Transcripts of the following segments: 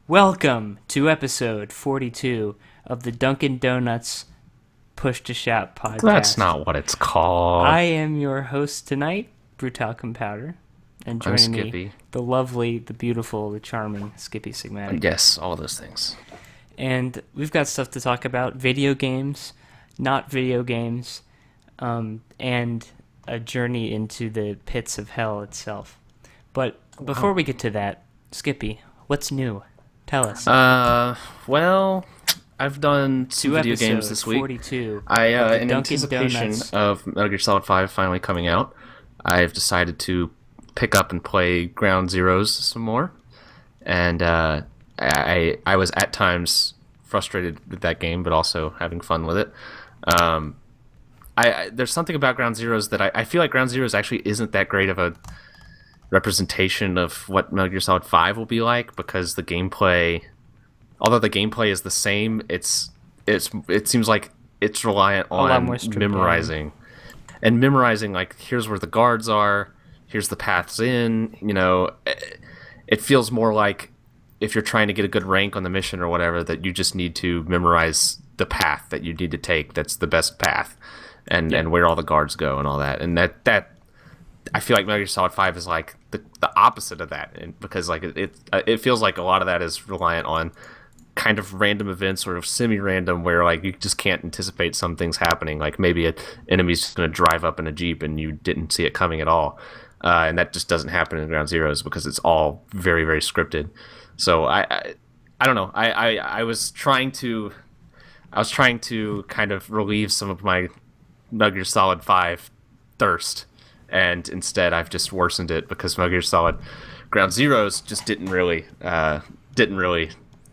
Welcome to episode 42 of the Dunkin' Donuts Push to Shout That's podcast. not what it's called. I am your host tonight, Brutal Compounder, and I'm joining me, Skippy. the lovely, the beautiful, the charming Skippy Sigmatic. Yes, all those things. And we've got stuff to talk about: video games, not video games, and a journey into the pits of hell itself. But before we get to that, Skippy, what's new? Tell us. Well, I've done two video episode games this week. 42 I, of the in Dunkin' anticipation Donuts. of Metal Gear Solid 5 finally coming out, I've decided to pick up and play Ground Zeroes some more. And I was at times frustrated with that game, but also having fun with it. There's something about Ground Zeroes that I feel like Ground Zeroes actually isn't that great of a representation of what Metal Gear Solid 5 will be like, because the gameplay, although the gameplay is the same, it seems like it's reliant lot on more stripped down. memorizing like, here's where the guards are, here's the paths in, it feels more like if you're trying to get a good rank on the mission or whatever, that you just need to memorize the path that you need to take, that's the best path, and where all the guards go and all that. And that I feel like Metal Gear Solid 5 is like the opposite of that, and because like it feels like a lot of that is reliant on kind of random events, sort of semi-random, where like you just can't anticipate some things happening. Like maybe an enemy's just going to drive up in a Jeep and you didn't see it coming at all, and that just doesn't happen in Ground Zeroes because it's all very, very scripted. So I don't know. I was trying to kind of relieve some of my Metal Gear Solid 5 thirst, and instead I've just worsened it because Metal Gear Solid Ground Zeroes just didn't really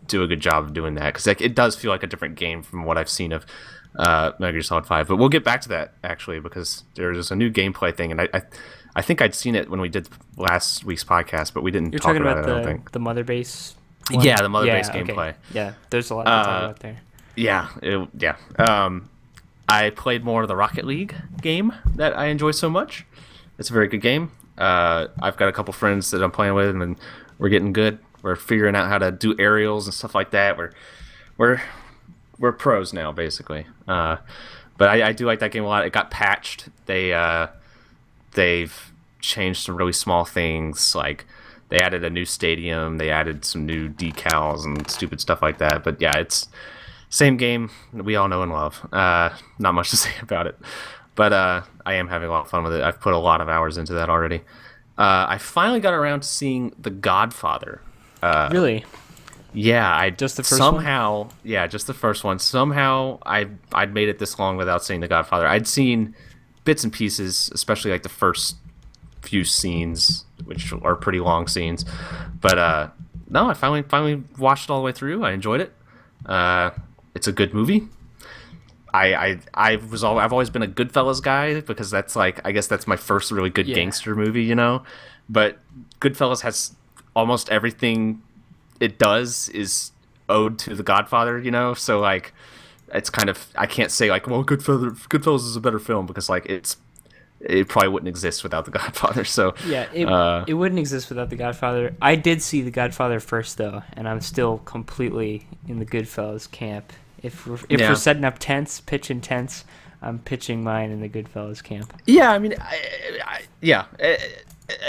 do a good job of doing that, because it does feel like a different game from what I've seen of Metal Gear Solid 5. But we'll get back to that actually, because there's a new gameplay thing, and I think I'd seen it when we did last week's podcast, but we didn't You're talk talking about about it, I don't think. the Mother Base one? Yeah, the Mother Base okay. gameplay. Yeah, there's a lot to talk about there. Yeah. I played more of the Rocket League game that I enjoy so much. It's a very good game. I've got a couple friends that I'm playing with, and we're getting good. We're figuring out how to do aerials and stuff like that. We're pros now, basically. But I do like that game a lot. It got patched. They've changed some really small things, like they added a new stadium, they added some new decals and stupid stuff like that. But yeah, it's same game we all know and love. Not much to say about it, but I am having a lot of fun with it. I've put a lot of hours into that already. I finally got around to seeing The Godfather. Really? Yeah, Just the first one? Yeah, just the first one. Somehow I'd made it this long without seeing The Godfather. I'd seen bits and pieces, especially like the first few scenes, which are pretty long scenes. But no, I finally watched it all the way through. I enjoyed it. It's a good movie. I've always been a Goodfellas guy, because that's like, I guess that's my first really good gangster movie, But Goodfellas has almost everything it does is owed to The Godfather, So like, it's kind of, I can't say like, well, Goodfellas is a better film, because like it probably wouldn't exist without The Godfather. So Yeah, it wouldn't exist without The Godfather. I did see The Godfather first, though, and I'm still completely in the Goodfellas camp. If we're setting up tents, pitching tents, I'm pitching mine in the Goodfellas camp. Yeah, I mean,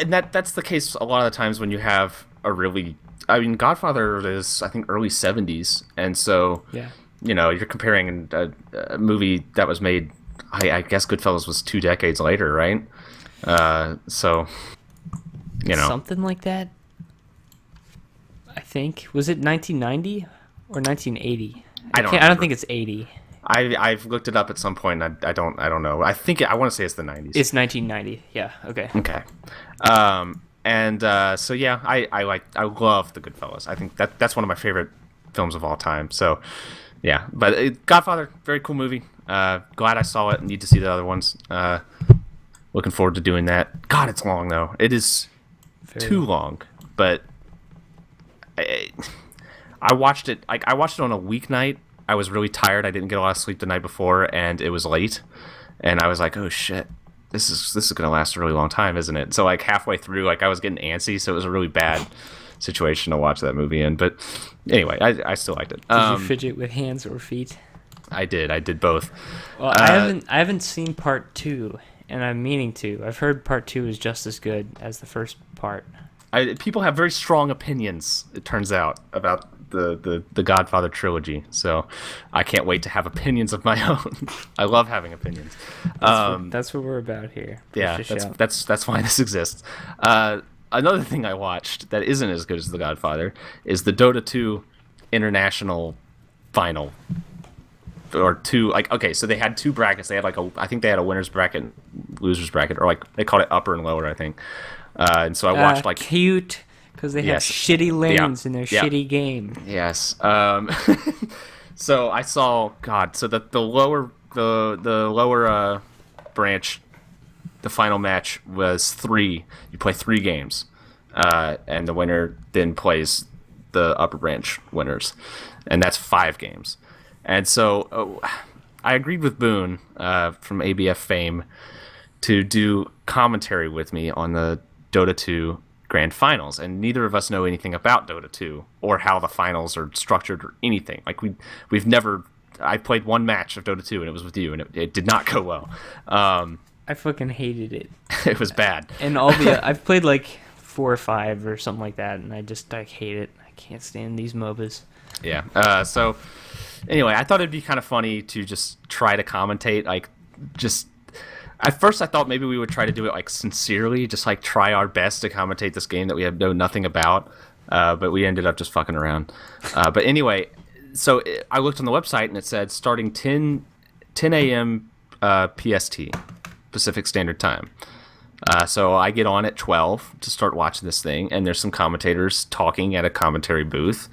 and that's the case a lot of the times when you have Godfather is, I think, early 70s, and so Yeah. You're comparing a movie that was made, I guess Goodfellas was 2 decades later, right? So Something like that. I think, was it 1990 or 1980? I don't remember. think it's 80. I've looked it up at some point. I don't know. I think I want to say it's the 90s. It's 1990. Yeah. Okay. Okay. So yeah, I love The Goodfellas. I think that's one of my favorite films of all time. So yeah, but Godfather, very cool movie. Glad I saw it. Need to see the other ones. Looking forward to doing that. God, it's long though. It is too long. But I watched it. I watched it on a weeknight. I was really tired. I didn't get a lot of sleep the night before, and it was late. And I was like, oh shit, this is gonna last a really long time, isn't it? So like halfway through, like I was getting antsy, so it was a really bad situation to watch that movie in. But anyway, I still liked it. Did you fidget with hands or feet? I did both. Well, I haven't seen part 2, and I'm meaning to. I've heard part 2 is just as good as the first part. People have very strong opinions, it turns out, about the Godfather trilogy. So I can't wait to have opinions of my own. I love having opinions. That's what we're about here. Yeah, that's why this exists. Another thing I watched that isn't as good as The Godfather is the Dota 2 International Final. Or two, like, okay, so they had 2 brackets. They had I think they had a winner's bracket, losers bracket, or like they called it upper and lower, I think. And so I watched cute, because they have shitty lanes in their shitty game. Yes. So I saw so the lower branch, the final match was 3. You play 3 games, and the winner then plays the upper branch winners, and that's 5 games. And so I agreed with Boone from ABF fame to do commentary with me on the Dota 2 Grand Finals, and neither of us know anything about Dota 2 or how the finals are structured or anything. Like we've never. I played 1 match of Dota 2, and it was with you, and it did not go well. I fucking hated it. It was bad. And I've played like 4 or 5 or something like that, and I hate it. I can't stand these MOBAs. Yeah. So. Anyway, I thought it'd be kind of funny to just try to commentate, at first I thought maybe we would try to do it like sincerely, just like try our best to commentate this game that we know nothing about, but we ended up just fucking around. But anyway, so I looked on the website and it said starting 10 a.m. PST, Pacific Standard Time. So I get on at 12 to start watching this thing, and there's some commentators talking at a commentary booth,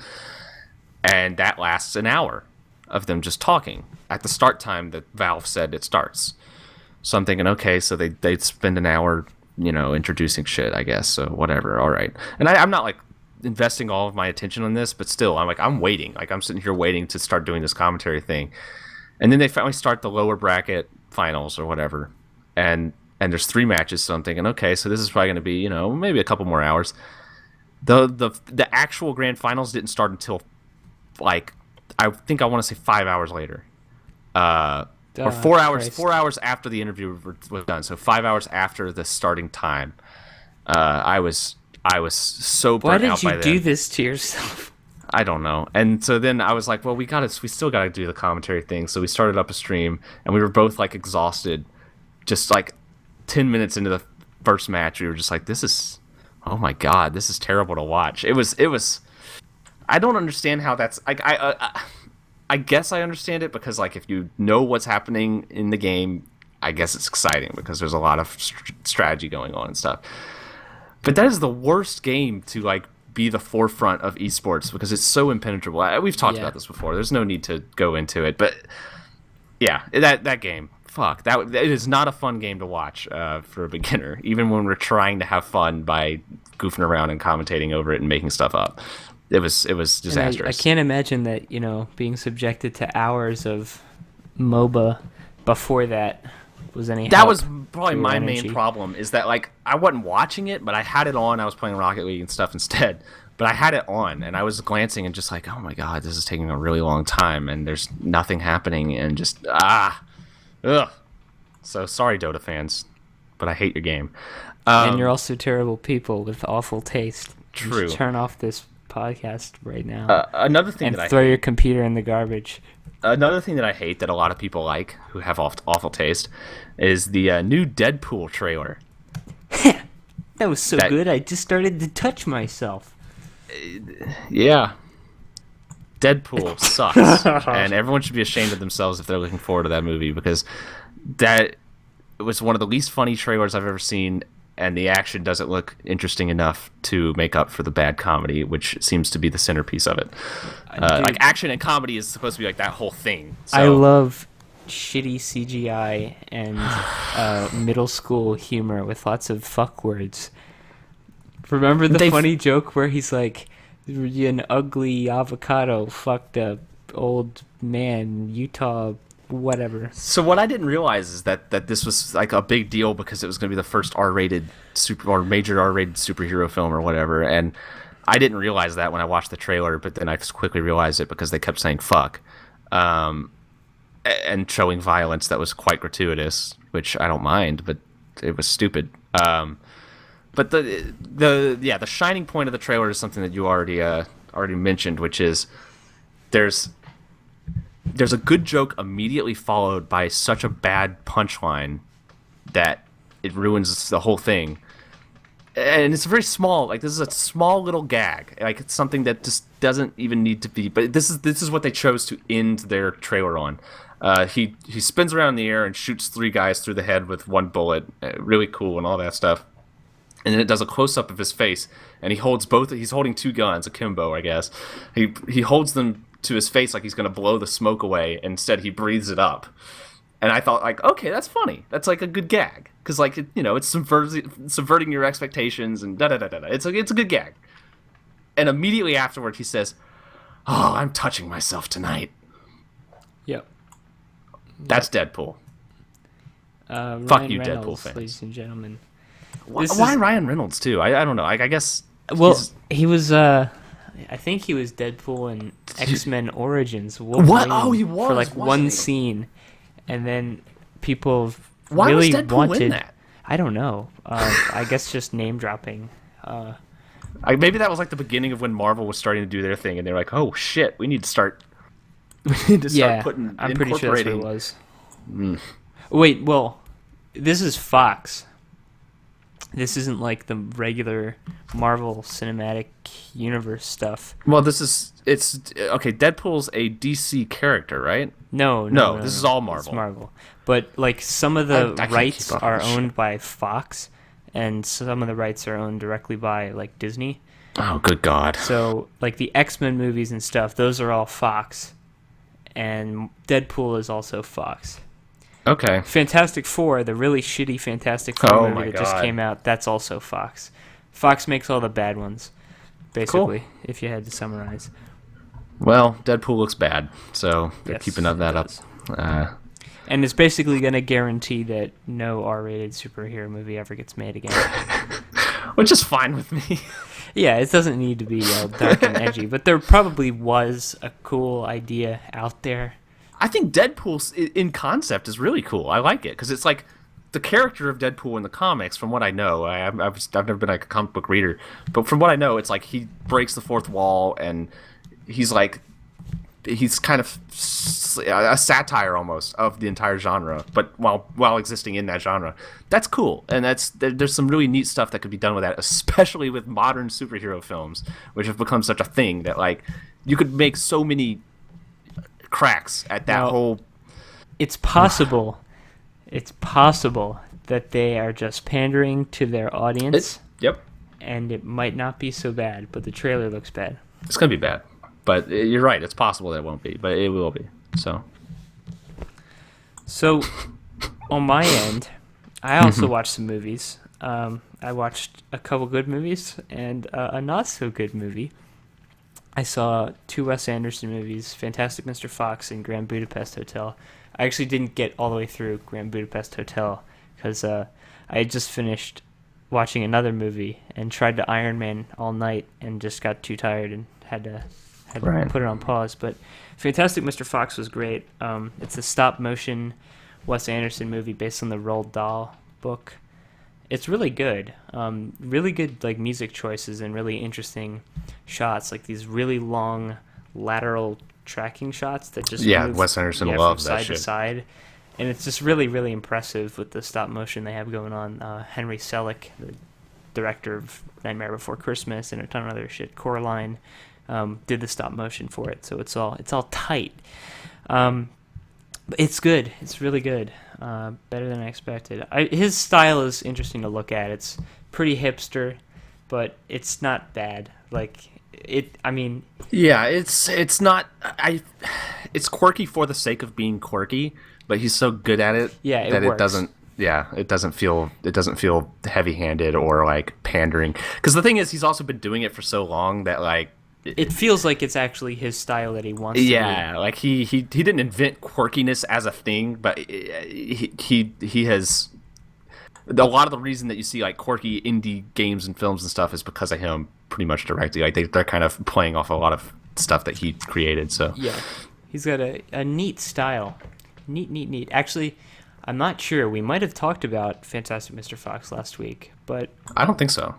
and that lasts an hour of them just talking at the start time that Valve said it starts. So I'm thinking, okay, so they spend an hour, introducing shit, I guess. So whatever, all right. And I'm not like investing all of my attention on this, but still, I'm waiting. Like I'm sitting here waiting to start doing this commentary thing, and then they finally start the lower bracket finals or whatever, and there's 3 matches. So I'm thinking, okay, so this is probably going to be maybe a couple more hours. The actual grand finals didn't start until I think I want to say 5 hours later, or 4 hours. Christ. 4 hours after the interview was done. So 5 hours after the starting time. I was so burnt out by then. Why did you do this to yourself? I don't know. And so then I was like, well, we still gotta do the commentary thing. So we started up a stream, and we were both like exhausted. Just like 10 minutes into the first match, we were just like, oh my god, this is terrible to watch. It was. I don't understand how that's like. I guess I understand it because like if you know what's happening in the game, I guess it's exciting because there's a lot of strategy going on and stuff. But that is the worst game to like be the forefront of esports because it's so impenetrable. We've talked about this before. There's no need to go into it, but yeah, that game. Fuck, it is not a fun game to watch for a beginner, even when we're trying to have fun by goofing around and commentating over it and making stuff up. It was disastrous. I can't imagine that, being subjected to hours of MOBA before that was any help. That was probably my main problem, is that like I wasn't watching it, but I had it on. I was playing Rocket League and stuff instead. But I had it on, and I was glancing and just like, oh my god, this is taking a really long time, and there's nothing happening, and just ugh. So sorry, Dota fans, but I hate your game. And you're also terrible people with awful taste. True. You should turn off this podcast right now. Another thing and that throw your computer in the garbage. Another thing that I hate that a lot of people like who have awful taste is the new Deadpool trailer. That was so good. I just started to touch myself. Yeah. Deadpool sucks, and everyone should be ashamed of themselves if they're looking forward to that movie because that was one of the least funny trailers I've ever seen. And the action doesn't look interesting enough to make up for the bad comedy, which seems to be the centerpiece of it. Like action and comedy is supposed to be like that whole thing. So. I love shitty CGI and middle school humor with lots of fuck words. Remember the funny joke where he's like, an ugly avocado fucked a old man, Utah, whatever. So what I didn't realize is that this was like a big deal because it was going to be the first R-rated major R-rated superhero film or whatever, and I didn't realize that when I watched the trailer, but then I just quickly realized it because they kept saying fuck, and showing violence that was quite gratuitous, which I don't mind, but it was stupid. But the shining point of the trailer is something that you already mentioned, which is there's a good joke immediately followed by such a bad punchline that it ruins the whole thing. And it's very small. Like, this is a small little gag. Like, it's something that just doesn't even need to be. But this is what they chose to end their trailer on. He spins around in the air and shoots 3 guys through the head with 1 bullet. Really cool and all that stuff. And then it does a close up of his face, and he holds both. He's holding 2 guns, akimbo, I guess. He holds them to his face like he's going to blow the smoke away. And instead, he breathes it up. And I thought, like, okay, that's funny. That's like a good gag. Because, like, it's subverting your expectations and da-da-da-da-da. It's a good gag. And immediately afterward, he says, "Oh, I'm touching myself tonight." Yep. That's Deadpool. Ryan Fuck you, Reynolds, Deadpool fans. ladies and gentlemen. Why Ryan Reynolds, too? I don't know. I guess... Well, he was... I think he was Deadpool in X-Men Origins. Wolverine, What? Oh, he was, for, like, wasn't one he? scene. And then people Why really was Deadpool wanted... in that? I don't know. I guess just name-dropping. Maybe that was like the beginning of when Marvel was starting to do their thing, and they're like, "Oh shit, we need to start. We need to start putting. I'm pretty sure that's what it was. Mm. Wait, well, this is Fox. This isn't like the regular Marvel Cinematic Universe stuff. Well, it's okay. Deadpool's a DC character, right? No, this is all Marvel. It's Marvel. But like some of the I can't rights keep up are with this owned shit. by Fox, and some of the rights are owned directly by like Disney. Oh, good God. So like the X-Men movies and stuff, those are all Fox, and Deadpool is also Fox. Okay. Fantastic Four, the really shitty Fantastic Four Oh movie my that just God. came out, that's also Fox. Fox makes all the bad ones, basically, Cool. if you had to summarize. Well, Deadpool looks bad, so they're Yes, keeping that it up. does. And it's basically going to guarantee that no R-rated superhero movie ever gets made again. Which is fine with me. Yeah, it doesn't need to be all dark and edgy, but there probably was a cool idea out there. I think Deadpool in concept is really cool. I like it because it's like the character of Deadpool in the comics. From what I know, I've never been like a comic book reader, but from what I know, it's like he breaks the fourth wall and he's kind of a satire almost of the entire genre, but while existing in that genre. That's cool, and there's some really neat stuff that could be done with that, especially with modern superhero films, which have become such a thing that like you could make so many cracks at that Now, whole. It's possible. It's possible that they are just pandering to their audience, Yep, and it might not be so bad, but the trailer looks bad. it's gonna be bad, but you're right. It's possible that it won't be, but it will be. So, on my end, I also watched some movies. I watched a couple good movies and a not so good movie. I saw 2 Wes Anderson movies, Fantastic Mr. Fox and Grand Budapest Hotel. I actually didn't get all the way through Grand Budapest Hotel because I had just finished watching another movie and tried to Iron Man all night and just got too tired and had to Right. put it on pause. But Fantastic Mr. Fox was great. It's a stop-motion Wes Anderson movie based on the Roald Dahl book. It's really good. Really good like music choices and really interesting shots, like these really long lateral tracking shots that just move, Wes Anderson from loves that side to shit. side. And it's just really, really impressive with the stop motion they have going on. Henry Selick, the director of Nightmare Before Christmas and a ton of other shit, Coraline, did the stop motion for it, so it's all tight. But it's good. It's really good. Better than I expected. His style is interesting to look at. It's pretty hipster, but it's not bad. Like it. I mean, Yeah, it's not. It's quirky for the sake of being quirky, but he's so good at it Yeah, it that works. it doesn't. Yeah, it doesn't feel heavy-handed or like pandering. Because the thing is, he's also been doing it for so long that like. it feels like it's actually his style that he wants to do. Yeah, like he didn't invent quirkiness as a thing, but he has. A lot of the reason that you see like quirky indie games and films and stuff is because of him pretty much directly. Like they're kind of playing off a lot of stuff that he created. So Yeah, he's got a neat style. Neat. Actually, I'm not sure. We might have talked about Fantastic Mr. Fox last week, but I don't think so.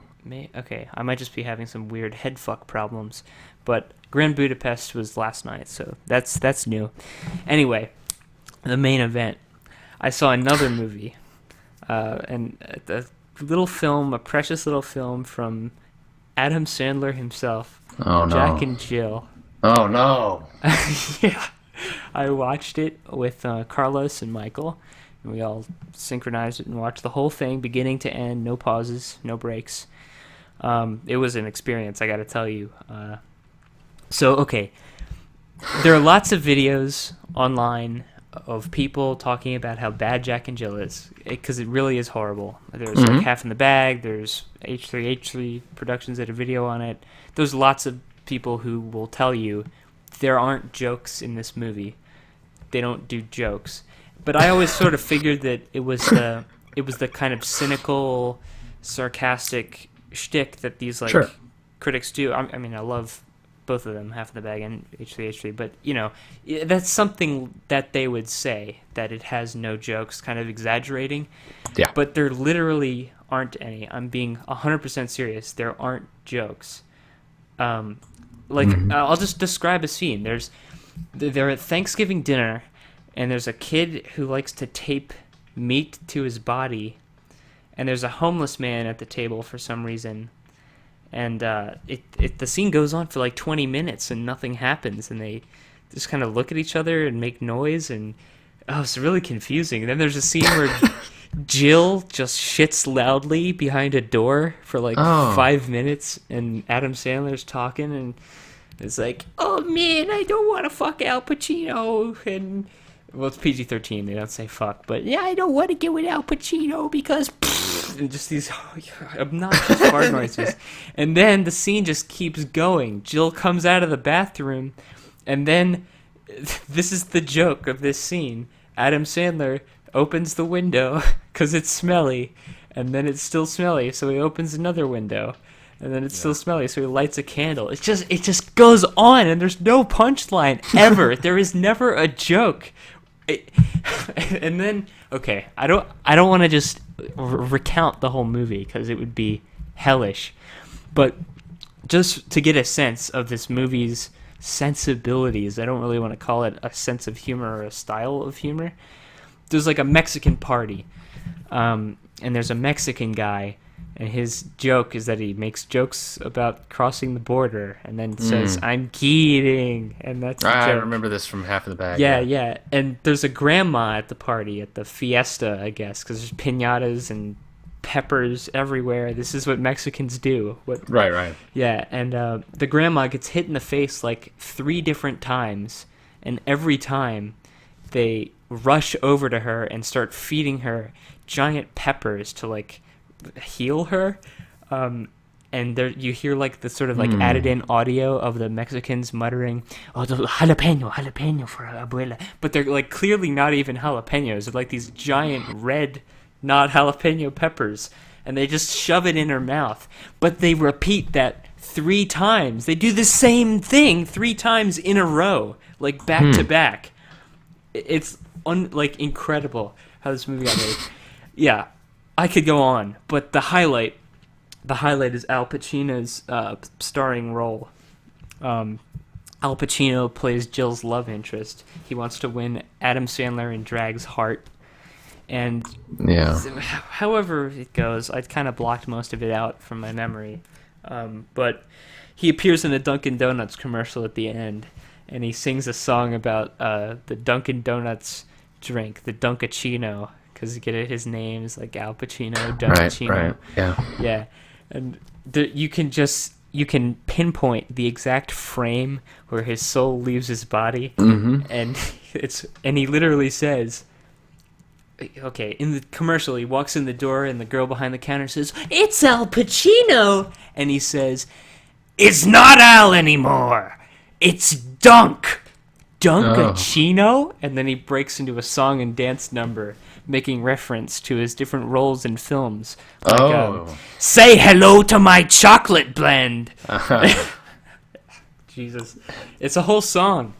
okay, I might just be having some weird head fuck problems. But Grand Budapest was last night, so that's new. Anyway, the main event. I saw another movie, and a little film, a precious little film from Adam Sandler himself, Oh no. Jack and Jill. Oh no. Yeah, I watched it with Carlos and Michael, and we all synchronized it and watched the whole thing, beginning to end, no pauses, no breaks. It was an experience, I got to tell you. So, okay, there are lots of videos online of people talking about how bad Jack and Jill is, because it really is horrible. There's like Half in the Bag, there's H3 Productions that have video on it. There's lots of people who will tell you there aren't jokes in this movie. They don't do jokes. But I always sort of figured that it was the kind of cynical, sarcastic shtick that these like Sure. critics do. I mean, I love both of them, Half in the Bag and H3, but you know, that's something that they would say, that it has no jokes, kind of exaggerating. Yeah. But there literally aren't any. I'm being 100% serious. There aren't jokes. I'll just describe a scene. They're at Thanksgiving dinner, and there's a kid who likes to tape meat to his body, and there's a homeless man at the table for some reason. And the scene goes on for like 20 minutes and nothing happens, and they just kind of look at each other and make noise, and it's really confusing. And then there's a scene where Jill just shits loudly behind a door for like 5 minutes, and Adam Sandler's talking, and it's like, oh man, I don't want to fuck Al Pacino, and well, it's PG-13, they don't say fuck, but yeah, I don't want to get with Al Pacino because and just these obnoxious fart noises. And then the scene just keeps going. Jill comes out of the bathroom, and then this is the joke of this scene. Adam Sandler opens the window because it's smelly, and then it's still smelly, so he opens another window, and then it's still smelly, so he lights a candle. It just goes on, and there's no punchline ever. There is never a joke. And then, okay, I don't want to just recount the whole movie because it would be hellish, but just to get a sense of this movie's sensibilities, I don't really want to call it a sense of humor or a style of humor. There's like a Mexican party, and there's a Mexican guy, and his joke is that he makes jokes about crossing the border, and then says, "I'm kidding," and that's the I joke. remember this from Half in the Bag. Yeah. And there's a grandma at the party, at the fiesta, I guess, because there's piñatas and peppers everywhere. This is what Mexicans do. Right. Yeah, and the grandma gets hit in the face like 3 different times, and every time they rush over to her and start feeding her giant peppers to like heal her. And there you hear like the sort of like added in audio of the Mexicans muttering, "Oh, the jalapeno for abuela," but they're like clearly not even jalapenos. They're like these giant red, not jalapeno peppers, and they just shove it in her mouth. But they repeat that 3 times. They do the same thing 3 times in a row, like back to back. It's like incredible how this movie got made. Yeah, I could go on, but the highlight is Al Pacino's starring role. Al Pacino plays Jill's love interest. He wants to win Adam Sandler in drag's heart. And however it goes, I kind of blocked most of it out from my memory. But he appears in a Dunkin' Donuts commercial at the end, and he sings a song about the Dunkin' Donuts drink, the Dunkachino, because his name is like Al Pacino, Dunkachino. Right. Yeah. And you can pinpoint the exact frame where his soul leaves his body, and he literally says, okay, in the commercial, he walks in the door, and the girl behind the counter says, "It's Al Pacino," and he says, "It's not Al anymore. It's Dunkachino," and then he breaks into a song and dance number making reference to his different roles in films. Like, Oh. say hello to my chocolate blend. Jesus, it's a whole song.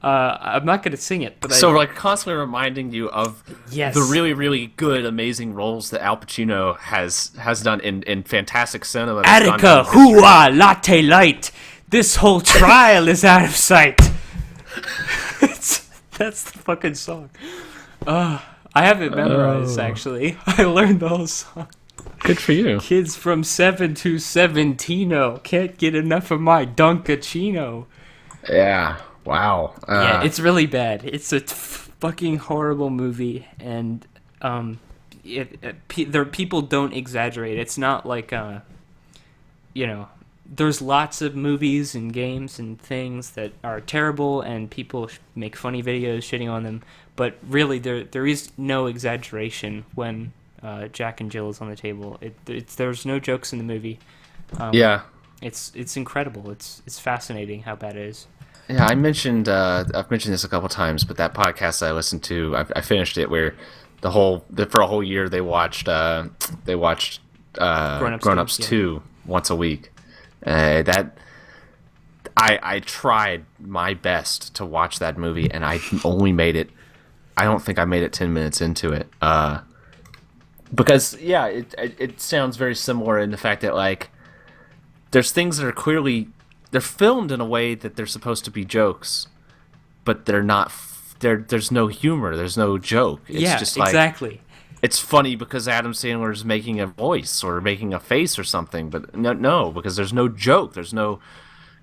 I'm not gonna sing it, but So we're like constantly reminding you of Yes. the really, really good, amazing roles that Al Pacino has done in fantastic cinema. that's gone Attica, down in history. hoo-ah, latte light. This whole trial is out of sight. That's the fucking song. I have it memorized, actually. I learned the whole song. Good for you. Kids from 7 to 17 can't get enough of my Dunkachino. Yeah. Wow. Yeah, it's really bad. It's a fucking horrible movie, and people don't exaggerate. It's not like there's lots of movies and games and things that are terrible, and people make funny videos shitting on them. But really, there is no exaggeration when Jack and Jill is on the table. There's no jokes in the movie. yeah. It's incredible. It's fascinating how bad it is. Yeah, I've mentioned this a couple times, but that podcast I listened to, I finished it where for a whole year they watched Grown Ups 2 once a week. That I tried my best to watch that movie, and I don't think I made it 10 minutes into it. Because yeah, it sounds very similar in the fact that like there's things that are clearly they're filmed in a way that they're supposed to be jokes, but they're not. There's no humor. There's no joke. It's just like, exactly. It's funny because Adam Sandler is making a voice or making a face or something, but no, because there's no joke. There's no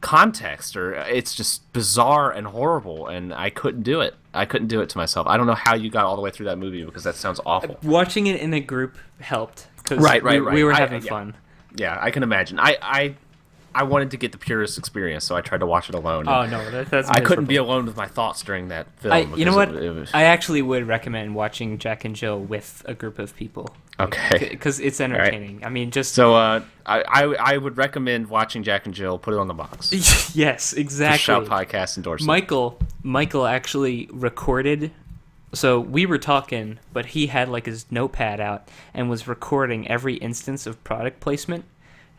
context, or it's just bizarre and horrible, and I couldn't do it. I couldn't do it to myself. I don't know how you got all the way through that movie because that sounds awful. Watching it in a group helped because Right. we were having fun. Yeah, I can imagine. I wanted to get the purest experience, so I tried to watch it alone. Oh no, that's I couldn't be miserable. alone with my thoughts during that film. You know because what? it was, I actually would recommend watching Jack and Jill with a group of people. Okay. Because it's entertaining. I mean, just So I would recommend watching Jack and Jill. Put it on the box. yes, exactly. Shout podcast endorsement. Michael actually recorded. So we were talking, but he had like his notepad out and was recording every instance of product placement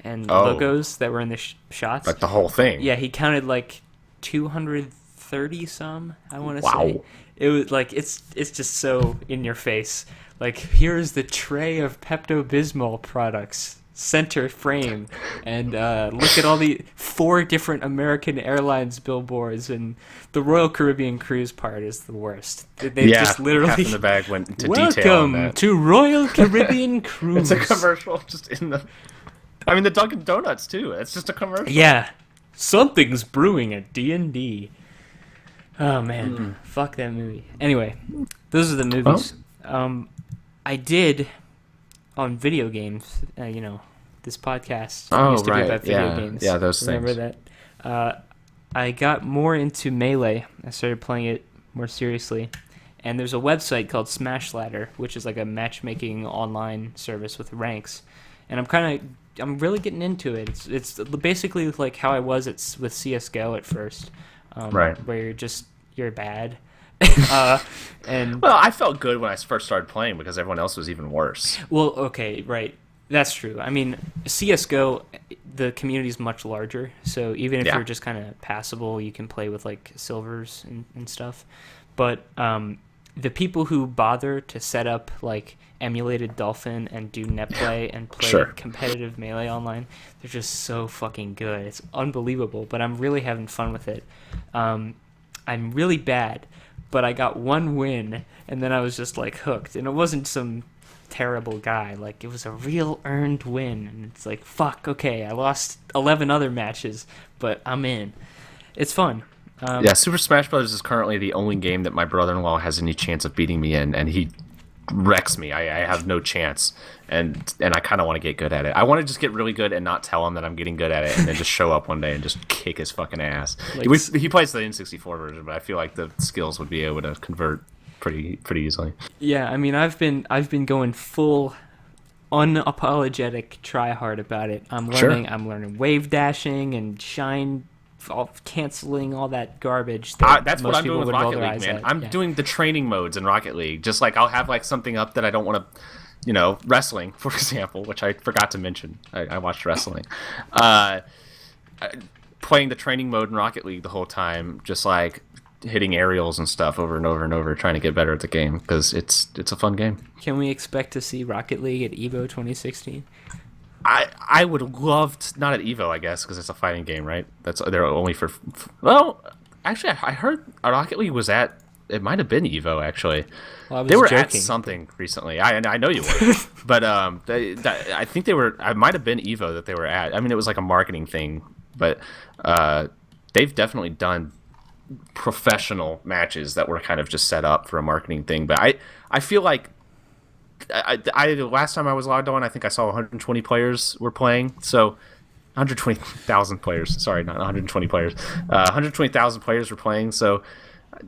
and logos that were in the shots. Like the whole thing. Yeah, he counted like 230 some, I want to Wow. say. It was like it's just so in your face. Like, here's the tray of Pepto-Bismol products, center frame, and look at all the 4 different American Airlines billboards, and the Royal Caribbean cruise part is the worst. They just literally half in the bag went into detail on welcome that. to Royal Caribbean Cruise. It's a commercial just in the. I mean, the Dunkin' Donuts too. It's just a commercial. Yeah, something's brewing at D&D. Oh man, fuck that movie. Anyway, those are the movies. I did on video games. This podcast used to be about video games. Yeah, those Remember things. that? I got more into Melee. I started playing it more seriously. And there's a website called Smash Ladder, which is like a matchmaking online service with ranks. And I'm really getting into it. It's basically like how I was with CS:GO at first, Right. where you're bad. And Well, I felt good when I first started playing because everyone else was even worse. well, okay, right, that's true. I mean, CS:GO, the community is much larger, so even if Yeah. you're just kind of passable, you can play with like silvers and stuff. But the people who bother to set up like emulated Dolphin and do net play and play Sure. competitive Melee online, they're just so fucking good. It's unbelievable, but I'm really having fun with it. I'm really bad, but I got one win, and then I was just like hooked. And it wasn't some terrible guy. Like, it was a real earned win. And it's like, fuck, okay, I lost 11 other matches, but I'm in. It's fun. Yeah, Super Smash Bros. Is currently the only game that my brother-in-law has any chance of beating me in, and he wrecks me. I have no chance, and I kind of want to get good at it. I want to just get really good and not tell him that I'm getting good at it, and then just show up one day and just kick his fucking ass. He plays the N64 version, but I feel like the skills would be able to convert pretty easily. Yeah, I mean, I've been going full unapologetic try hard about it. I'm learning wave dashing and shine canceling all that garbage. That That's what most I'm doing people with would roll Rocket their League, eyes man. at. I'm Yeah. doing the training modes in Rocket League. Just like I'll have like something up that I don't want to, wrestling, for example, which I forgot to mention. I watched wrestling. Uh, Playing the training mode in Rocket League the whole time, just like hitting aerials and stuff over and over and over, trying to get better at the game because it's a fun game. Can we expect to see Rocket League at EVO 2016? I would love to, not at Evo, I guess, because it's a fighting game, right? They're only for. Well, actually, I heard Rocket League was at. It might have been Evo, actually. Well, I was They were joking. at something recently. I know you were, but I think they were. I might have been Evo that they were at. I mean, it was like a marketing thing, but they've definitely done professional matches that were kind of just set up for a marketing thing. But I feel like I last time I was logged on, I think I saw 120 players were playing. So 120,000 players. Sorry, not 120 players. 120,000 players were playing. So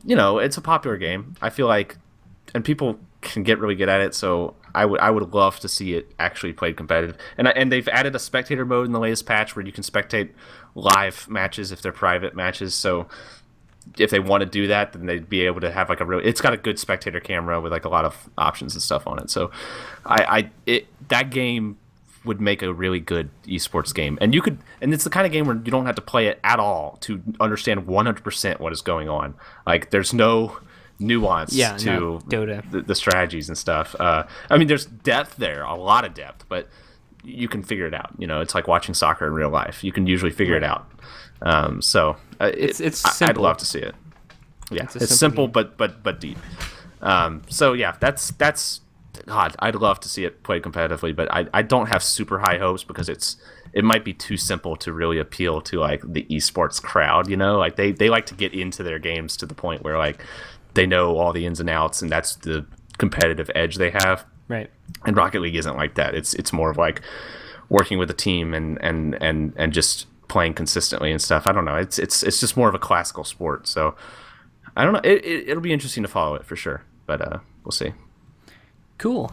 it's a popular game. I feel like, and people can get really good at it. So I would love to see it actually played competitive. And they've added a spectator mode in the latest patch where you can spectate live matches if they're private matches. So if they want to do that, then they'd be able to have like it's got a good spectator camera with like a lot of options and stuff on it. So that game would make a really good esports game. And it's the kind of game where you don't have to play it at all to understand 100% what is going on. Like there's no nuance to not Dota. the strategies and stuff. I mean, there's depth there, a lot of depth, but you can figure it out. It's like watching soccer in real life. You can usually figure it out. So It's simple. I'd love to see it. Yeah, It's a simple game. but deep. So yeah, that's God. I'd love to see it played competitively, but I don't have super high hopes because it might be too simple to really appeal to like the esports crowd. Like they like to get into their games to the point where like they know all the ins and outs, and that's the competitive edge they have. Right. And Rocket League isn't like that. It's more of like working with a team and just playing consistently and stuff. I don't know. It's just more of a classical sport. So I don't know. It'll be interesting to follow it for sure. But we'll see. Cool.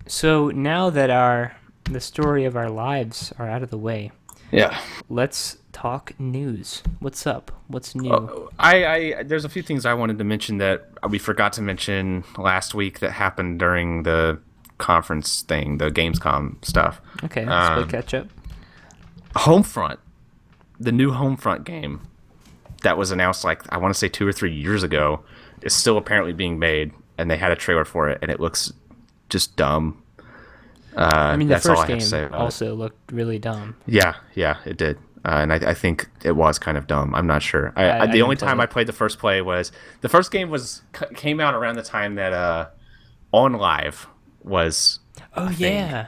So now that the story of our lives are out of the way, Yeah. let's talk news. What's up? What's new? I there's a few things I wanted to mention that we forgot to mention last week that happened during the conference thing, the Gamescom stuff. Okay, let's play catch up. Homefront, the new Homefront game that was announced like I want to say 2 or 3 years ago, is still apparently being made, and they had a trailer for it, and it looks just dumb. I mean, the that's all first I have to say game about it. also looked really dumb. Yeah, it did. And I think it was kind of dumb. I'm not sure. I The only didn't play time it. I played the first play was the first game came out around the time that On Live was, Oh yeah.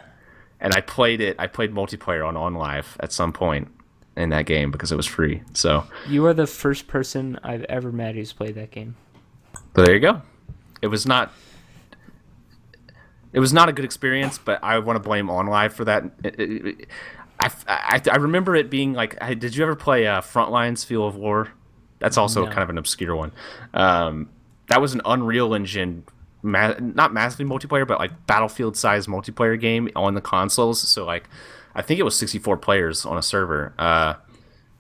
and I played it. I played multiplayer on Live at some point in that game because it was free. So You are the first person I've ever met who's played that game. but there you go. It was not a good experience, but I want to blame On Live for that. I remember it being like, did you ever play Frontlines Field of War? That's also No. kind of an obscure one. That was an Unreal Engine, not massively multiplayer, but like Battlefield-sized multiplayer game on the consoles. So like, I think it was 64 players on a server.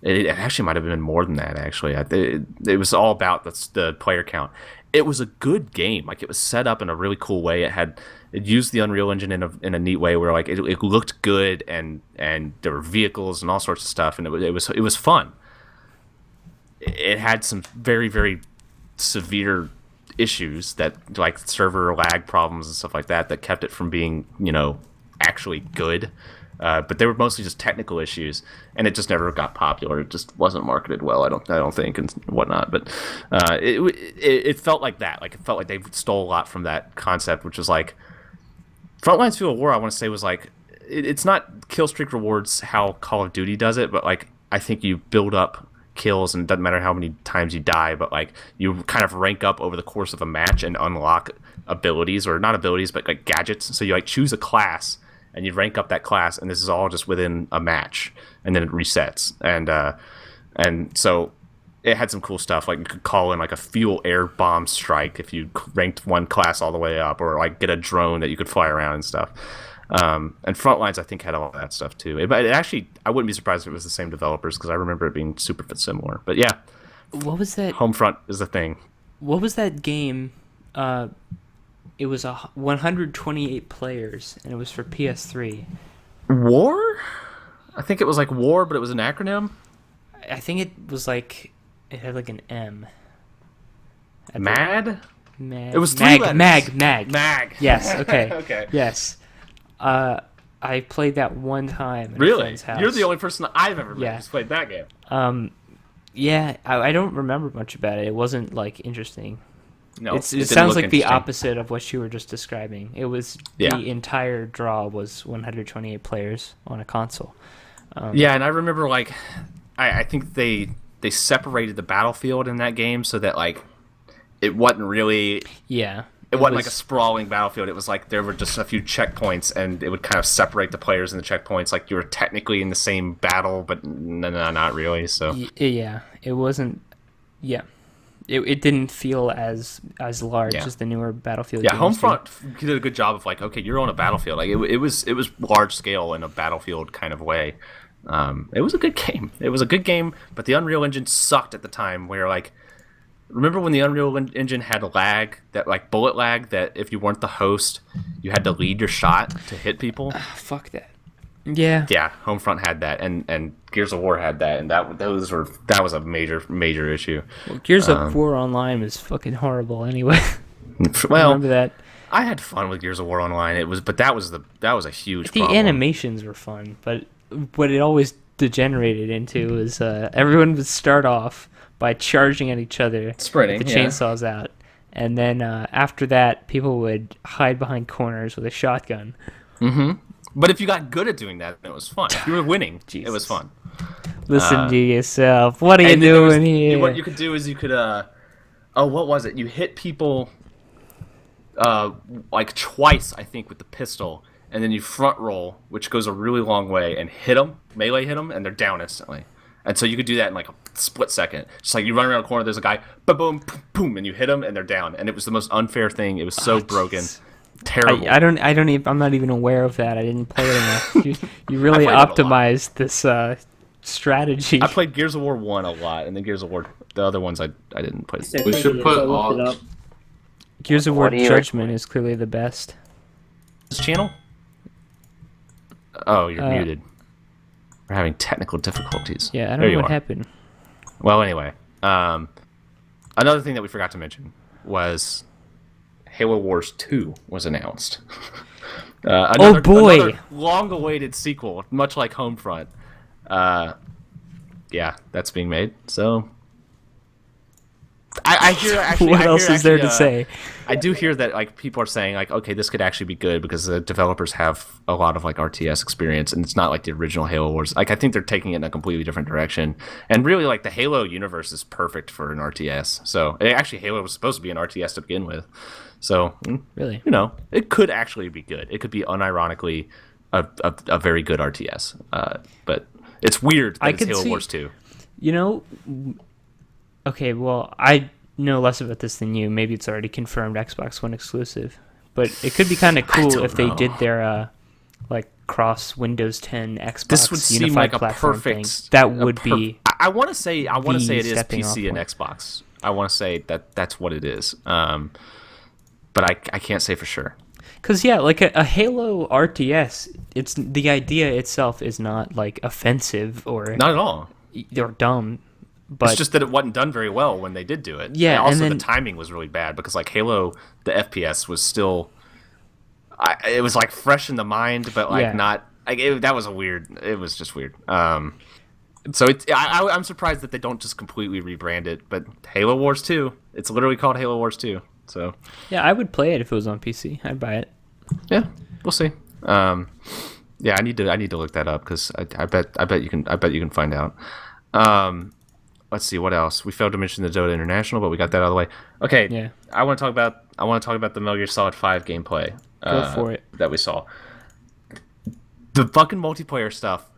It actually might have been more than that, actually. It was all about the player count. It was a good game. Like, it was set up in a really cool way. It used the Unreal Engine in a neat way where like it looked good, and there were vehicles and all sorts of stuff, and it was fun. It had some very, very severe issues that like server lag problems and stuff like that kept it from being actually good. But they were mostly just technical issues, and it just never got popular. It just wasn't marketed well, I don't think, and whatnot. But it felt like that. Like, it felt like they stole a lot from that concept, which was like Frontlines Field of War. I want to say was like it's not kill streak rewards how Call of Duty does it, but like I think you build up kills, and it doesn't matter how many times you die, but like you kind of rank up over the course of a match and unlock abilities, or not abilities, but like gadgets. So you like choose a class, and you rank up that class, and this is all just within a match, and then it resets. And so it had some cool stuff, like you could call in like a fuel air bomb strike if you ranked one class all the way up, or like get a drone that you could fly around and stuff. And Frontlines, I think, had all that stuff too. But it actually, I wouldn't be surprised if it was the same developers because I remember it being super similar. But yeah, What was that? Homefront is the thing. What was that game? It was 128 players, and it was for PS3. War? I think it was like War, but it was an acronym. I think it was like it had like an M. Mad? Mag. It was three letters. Mag. Mag. Yes. Okay. Okay. Yes. I played that one time at a Really? friend's house. You're the only person I've ever met Yeah. who's played that game. Yeah, I don't remember much about it. It wasn't like interesting. No, It didn't sounds look like the interesting. opposite of what you were just describing. It was Yeah. the entire draw was 128 players on a console. Yeah, and I remember like, I think they separated the battlefield in that game so that like, it wasn't really. Yeah. It wasn't like a sprawling battlefield. It was like there were just a few checkpoints, and it would kind of separate the players in the checkpoints. Like you were technically in the same battle, but no, not really. So Yeah, it wasn't. Yeah, it didn't feel as large Yeah. as the newer Battlefield. yeah, games do. Homefront did a good job of like, okay, you're on a battlefield. Like it was large scale in a battlefield kind of way. It was a good game. It was a good game, but the Unreal Engine sucked at the time. Where like. Remember when the Unreal Engine had a lag, that like bullet lag, that if you weren't the host, you had to lead your shot to hit people? Fuck that. Yeah. Yeah, Homefront had that, and Gears of War had that, and that was a major issue. Well, Gears of War Online was fucking horrible anyway. Well, Remember that? I had fun with Gears of War Online. That was a huge The problem. animations were fun, but what it always degenerated into is everyone would start off by charging at each other, Sprinting, with the yeah. chainsaws out, and then after that, people would hide behind corners with a shotgun. But if you got good at doing that, it was fun. If you were winning, it was Jesus. fun. Listen to yourself. What are you And then there was- doing here? What you could do is you could what was it? You hit people like twice, I think, with the pistol, and then you front roll, which goes a really long way, and melee hit them, and they're down instantly. And so you could do that in like a split second. Just like you run around a corner, there's a guy, boom, boom, boom, and you hit him, and they're down. And it was the most unfair thing. It was so broken, jeez. terrible. I don't even. I'm not even aware of that. I didn't play it enough. You really I played it a lot. optimized this strategy. I played Gears of War 1 a lot, and then Gears of War, the other ones I didn't play. We should put all. Gears of War What do you- Judgment is clearly the best. This channel? Oh, you're Uh, muted. We're having technical difficulties. Yeah, I don't There know you what are. happened. Well, anyway, another thing that we forgot to mention was Halo Wars 2 was announced. Another long-awaited sequel, much like Homefront. Yeah, that's being made. So, I hear actually. What I hear else is there actually, to say? I do hear that like people are saying like, okay, this could actually be good because the developers have a lot of like RTS experience, and it's not like the original Halo Wars. Like I think they're taking it in a completely different direction, and really like the Halo universe is perfect for an RTS. So actually, Halo was supposed to be an RTS to begin with. So Really? you know, it could actually be good. It could be unironically a very good RTS. But it's weird that I it's could Halo see- Wars 2. You know, okay, well, I know less about this than you. Maybe it's already confirmed Xbox One exclusive. But it could be kind of cool don't if they know. did their like cross Windows 10 Xbox This would seem unified like a platform perfect. thing. That would be I want to say. I want to say it is stepping off PC and point. Xbox. I want to say that that's what it is. But I can't say for sure. because yeah, like a Halo RTS. It's the idea itself is not like offensive or Not at all. dumb, but It's just that it wasn't done very well when they did do it. Yeah, And also and then- the timing was really bad because like Halo, the FPS was still. It was like fresh in the mind, but like Yeah. not. Like that was a weird. It was just weird. So I'm surprised that they don't just completely rebrand it. But Halo Wars 2, it's literally called Halo Wars 2. So yeah, I would play it if it was on PC. I'd buy it. yeah, we'll see. Yeah, I need to look that up because I bet you can find out. Let's see what else. We failed to mention the Dota International, but we got that out of the way. Okay, Yeah. I want to talk about the Metal Gear Solid 5 gameplay. Go for it. That we saw. The fucking multiplayer stuff,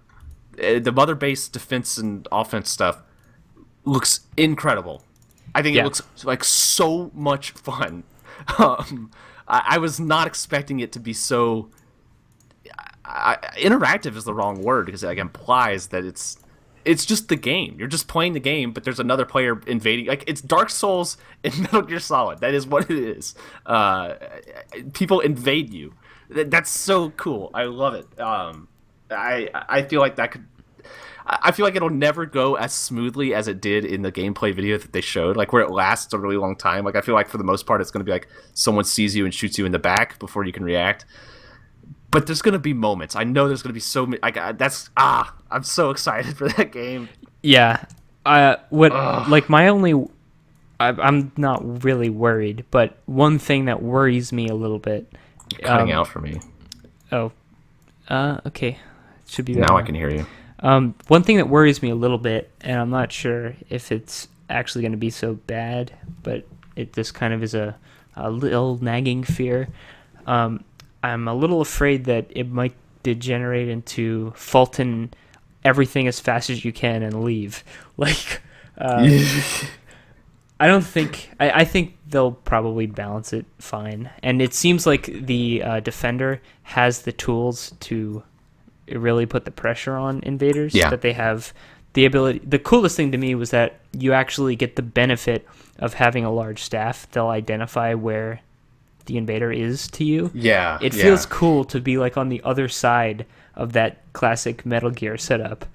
the mother base defense and offense stuff, looks incredible. I think Yeah. it looks like so much fun. I was not expecting it to be so. interactive is the wrong word because it like implies that it's just the game. You're just playing the game, but there's another player invading. Like it's Dark Souls and Metal Gear Solid. That is what it is. People invade you. That's so cool. I love it. I feel like that could. I feel like it'll never go as smoothly as it did in the gameplay video that they showed, like where it lasts a really long time. Like I feel like for the most part, it's going to be like someone sees you and shoots you in the back before you can react. But there's going to be moments. I know there's going to be so many. Like I'm so excited for that game. Yeah. Like my only, I'm not really worried, but one thing that worries me a little bit. Cutting out for me. Oh. Okay. Should be now. better. I can hear you. One thing that worries me a little bit, and I'm not sure if it's actually going to be so bad, but it just kind of is a little nagging fear. I'm a little afraid that it might degenerate into Fulton everything as fast as you can and leave. Like, I don't think... I think they'll probably balance it fine. And it seems like the Defender has the tools to really put the pressure on invaders. Yeah. That they have the ability... The coolest thing to me was that you actually get the benefit of having a large staff. They'll identify where the invader is to you. Yeah. It feels cool to be like on the other side of that classic Metal Gear setup.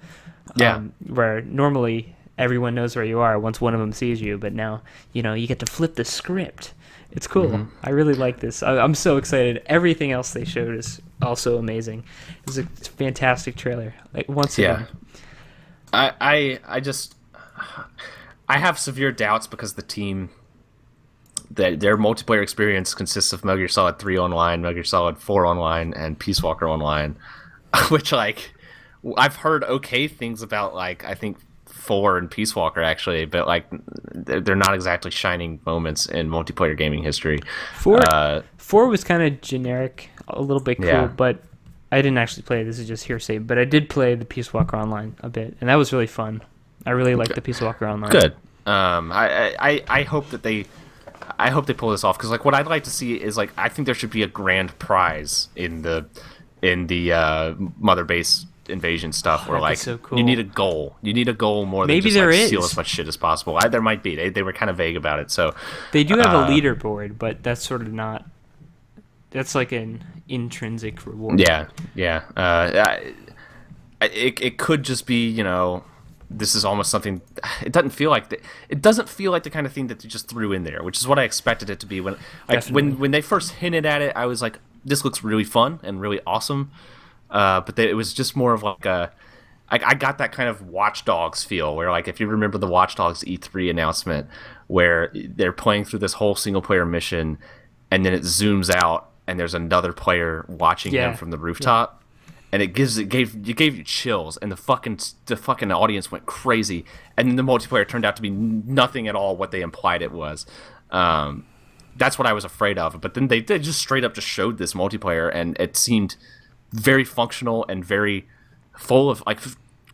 Yeah. Where normally everyone knows where you are once one of them sees you, but now, you get to flip the script. It's cool. Mm-hmm. I really like this. I'm so excited. Everything else they showed is also amazing. It was a fantastic trailer. Like once again. I have severe doubts because the team that their multiplayer experience consists of Metal Gear Solid 3 online, Metal Gear Solid 4 online, and Peace Walker online, which like I've heard okay things about. Like I think 4 and Peace Walker actually, but like they're not exactly shining moments in multiplayer gaming history. 4 was kind of generic, a little bit cool, Yeah. but I didn't actually play. This is just hearsay, but I did play the Peace Walker online a bit, and that was really fun. I really liked the Peace Walker online. Good. I hope that I hope they pull this off because like what I'd like to see is like I think there should be a grand prize in the Mother Base invasion stuff where that'd be like so cool. you need a goal more than Maybe just there like is. steal as much shit as possible. There might be. They were kind of vague about it, so They do have a leaderboard, but that's sort of not. That's like an intrinsic reward. yeah. It could just be this is almost something. It doesn't feel like it doesn't feel like the kind of thing that you just threw in there, which is what I expected it to be. When they first hinted at it, I was like, this looks really fun and really awesome. But it was just more of like I got that kind of Watch Dogs feel where like if you remember the Watch Dogs E3 announcement where they're playing through this whole single player mission and then it zooms out and there's another player watching him from the rooftop and it gave you chills and the fucking audience went crazy and then the multiplayer turned out to be nothing at all what they implied it was. That's what I was afraid of. But then they just straight up just showed this multiplayer and it seemed very functional and very full of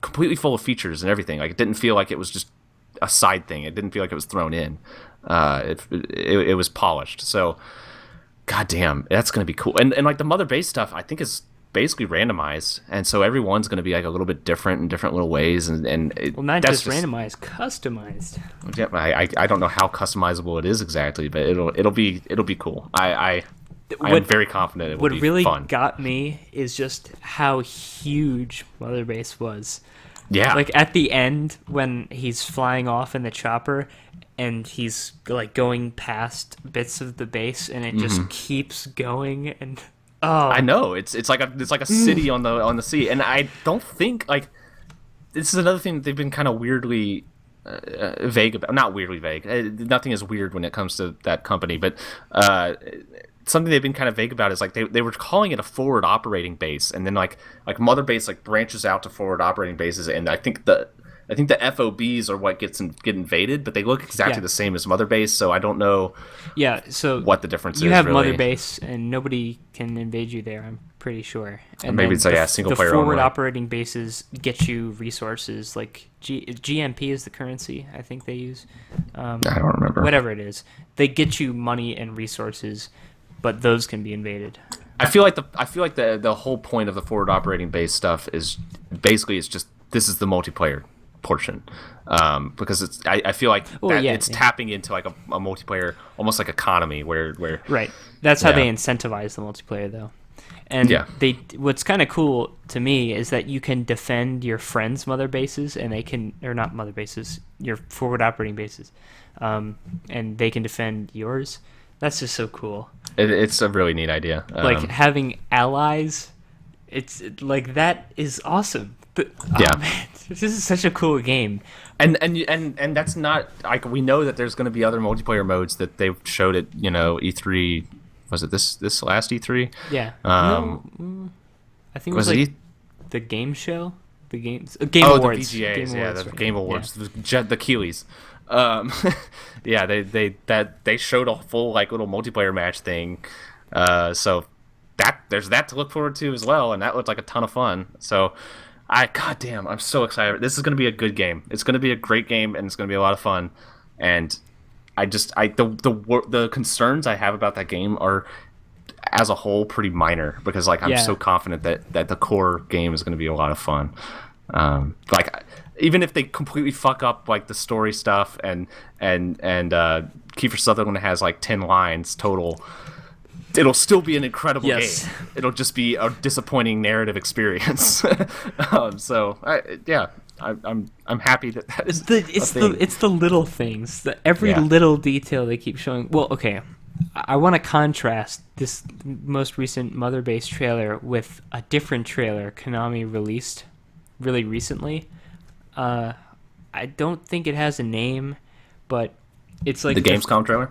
completely full of features and everything. Like it didn't feel like it was just a side thing. It didn't feel like it was thrown in. It was polished. So, goddamn, that's gonna be cool. And like the Mother Base stuff, I think is basically randomized, and so everyone's gonna be like a little bit different in different little ways. Not just randomized, customized. Yeah, I don't know how customizable it is exactly, but it'll be cool. I'm very confident it will be What really fun. got me is just how huge Mother Base was. Yeah. Like at the end when he's flying off in the chopper and he's like going past bits of the base and it just keeps going and I know it's like a city on the sea, and I don't think like this is another thing that they've been kind of weirdly vague about. Not weirdly vague. Nothing is weird when it comes to that company, but something they've been kind of vague about is like they were calling it a forward operating base, and then like Mother Base like branches out to forward operating bases, and I think the FOBs are what get invaded, but they look exactly the same as Mother Base, so I don't know. Yeah, so what the difference is. You have really. Mother Base, and nobody can invade you there. I'm pretty sure. And maybe it's like single player. The forward only. operating bases get you resources like GMP is the currency I think they use. I don't remember. Whatever it is, they get you money and resources, but those can be invaded. I feel like the whole point of the forward operating base stuff is basically it's just this is the multiplayer portion, because I feel like it's tapping into like a multiplayer, almost like economy where Right. That's how Yeah. they incentivize the multiplayer, though. And Yeah. what's kind of cool to me is that you can defend your friends' mother bases, and they can, or not mother bases, your forward operating bases, and they can defend yours. That's just so cool. it's a really neat idea. Like having allies, like that is awesome. But, Yeah. man, this is such a cool game. And that's not like we know that there's going to be other multiplayer modes that they've showed at E3. Was it this last E3? Yeah. I think it was was it like the game show, the Game Awards. the VGAs, Game Awards, the right. Game Awards, Yeah. the Keeleys. Yeah, they showed a full like little multiplayer match thing, so there's that to look forward to as well, and that looked like a ton of fun. So, goddamn, I'm so excited. This is going to be a good game. It's going to be a great game, and it's going to be a lot of fun. And the concerns I have about that game are, as a whole, pretty minor because like I'm Yeah. so confident that the core game is going to be a lot of fun. Like even if they completely fuck up like the story stuff and Kiefer Sutherland has like 10 lines total, it'll still be an incredible Yes. game. It'll just be a disappointing narrative experience. I'm happy that is It's the little things, every Yeah. little detail they keep showing. Well, okay, I want to contrast this most recent Mother Base trailer with a different trailer Konami released really recently. I don't think it has a name, but it's like the Gamescom trailer.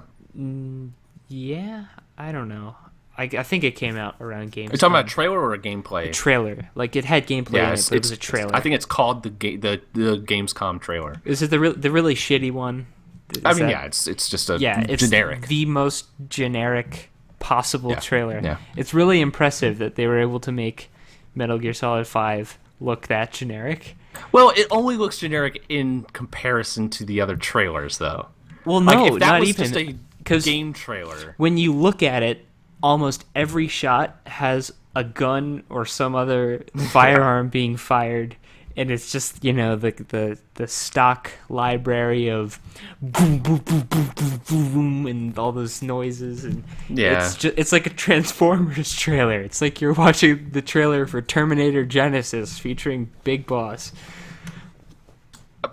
Yeah, I don't know. I think it came out around Gamescom. You're talking about a trailer or a gameplay? Trailer, like it had gameplay in it, but it was a trailer. I think it's called the Gamescom trailer. Is it the really shitty one? It's just a It's generic. the most generic possible Yeah, trailer. yeah. It's really impressive that they were able to make Metal Gear Solid 5 look that generic. Well, it only looks generic in comparison to the other trailers, though. Well, Like, no, if that not was even. just a 'Cause game trailer. when you look at it, almost every shot has a gun or some other firearm being fired, and it's just the stock library of boom boom boom boom boom boom boom and all those noises, and Yeah. it's like a Transformers trailer. It's like you're watching the trailer for Terminator Genesis featuring Big Boss.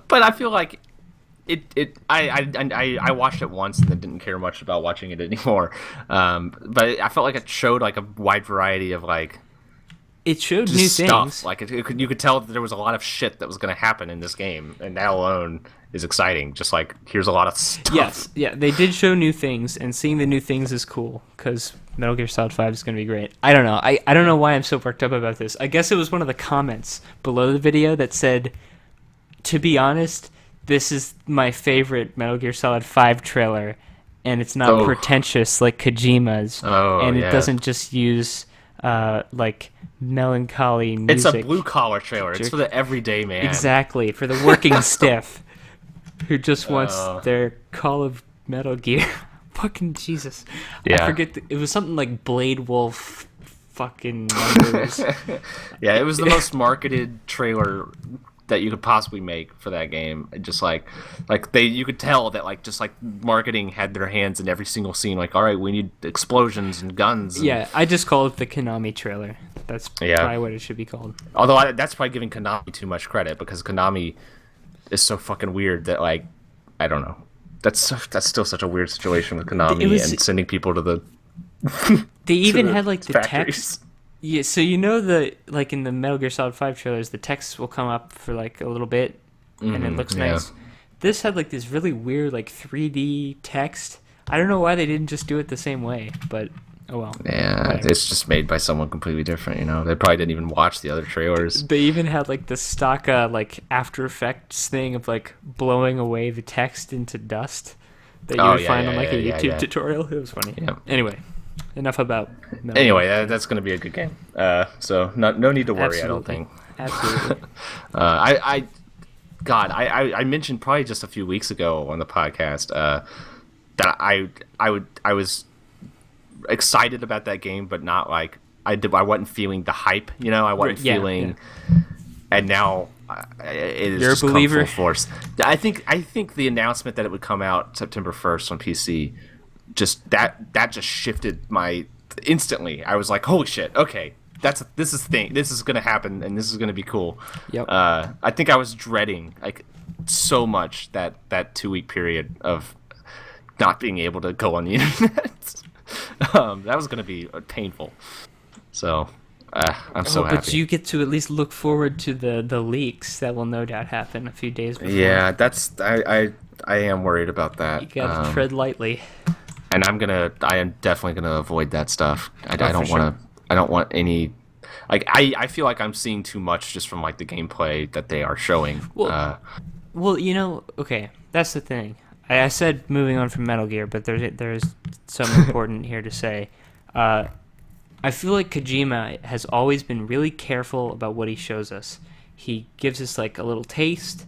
But I feel like I watched it once and then didn't care much about watching it anymore. But I felt like it showed like a wide variety of like It showed just new stuff. things. Like you could tell that there was a lot of shit that was going to happen in this game, and that alone is exciting. Just like here's a lot of stuff. Yes, yeah, they did show new things, and seeing the new things is cool because Metal Gear Solid 5 is going to be great. I don't know. I don't know why I'm so worked up about this. I guess it was one of the comments below the video that said, to be honest, this is my favorite Metal Gear Solid 5 trailer, and it's not Oh. pretentious like Kojima's, Oh, and yeah. it doesn't just use like melancholy music. It's a blue collar trailer. It's for the everyday man. Exactly, for the working stiff who just wants Oh. their Call of Metal Gear. Fucking Jesus. Yeah. I forget. It was something like Blade Wolf fucking numbers. Yeah, it was the most marketed trailer that you could possibly make for that game. And just like you could tell that like just like marketing had their hands in every single scene. Like, all right, we need explosions and guns. And, Yeah, I just call it the Konami trailer. That's Yeah. probably what it should be called. Although that's probably giving Konami too much credit because Konami is so fucking weird that like I don't know. That's still such a weird situation with Konami and sending people to the. They even the had like the factories. text. Yeah, so like in the Metal Gear Solid 5 trailers, the text will come up for like a little bit, and it looks yeah. nice. This had like this really weird like 3D text. I don't know why they didn't just do it the same way, but oh well. Yeah, Whatever. it's just made by someone completely different. You know, they probably didn't even watch the other trailers. They even had like the stock like After Effects thing of like blowing away the text into dust that you Oh, would yeah, find yeah, on like yeah, a yeah, YouTube yeah. tutorial. It was funny. Yeah. Anyway, enough about Metal Anyway, Gear. that's going to be a good game. So no need to worry. I don't Absolutely. think. Absolutely. I mentioned probably just a few weeks ago on the podcast that I was excited about that game, but not like I wasn't feeling the hype. I wasn't Right, yeah, feeling, and now it is You're a just come believer? full force. I think the announcement that it would come out September 1st on PC, just that just shifted my instantly. I was like, holy shit, okay. This is gonna happen, and this is gonna be cool. Yep. I think I was dreading like so much that 2-week period of not being able to go on the internet. That was gonna be painful. So I'm so happy. But you get to at least look forward to the leaks that will no doubt happen a few days before. Yeah, that's I am worried about that. You gotta tread lightly. And I am definitely gonna avoid that stuff. I for don't sure. want to. I don't want any. Like I feel like I'm seeing too much just from like the gameplay that they are showing. Well, Well, okay, that's the thing. I said moving on from Metal Gear, but there's something important here to say. I feel like Kojima has always been really careful about what he shows us. He gives us like a little taste,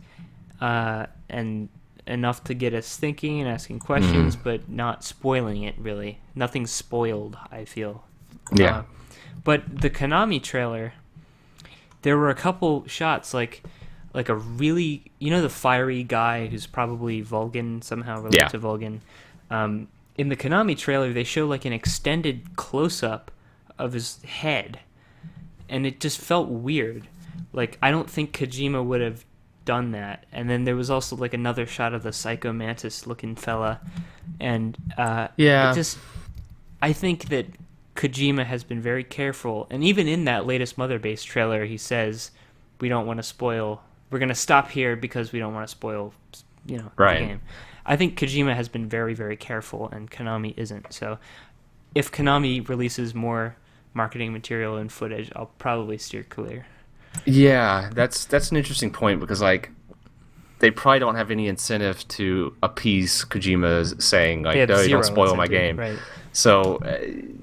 and enough to get us thinking and asking questions, but not spoiling it really. Nothing's spoiled, I feel. yeah. But the Konami trailer, there were a couple shots like a really, the fiery guy who's probably Vulcan, somehow related Yeah. to Vulcan. In the Konami trailer, they show like an extended close-up of his head, and it just felt weird. Like, I don't think Kojima would have done that. And then there was also like another shot of the Psycho Mantis looking fella, and Yeah. it just, I think that Kojima has been very careful, and even in that latest Mother Base trailer, he says, "We don't want to spoil. We're gonna stop here because we don't want to spoil, Right. the game." I think Kojima has been very, very careful, and Konami isn't. So, if Konami releases more marketing material and footage, I'll probably steer clear. Yeah, that's an interesting point because like they probably don't have any incentive to appease Kojima's saying like, They have "No, you zero don't spoil my incentive, game." right? So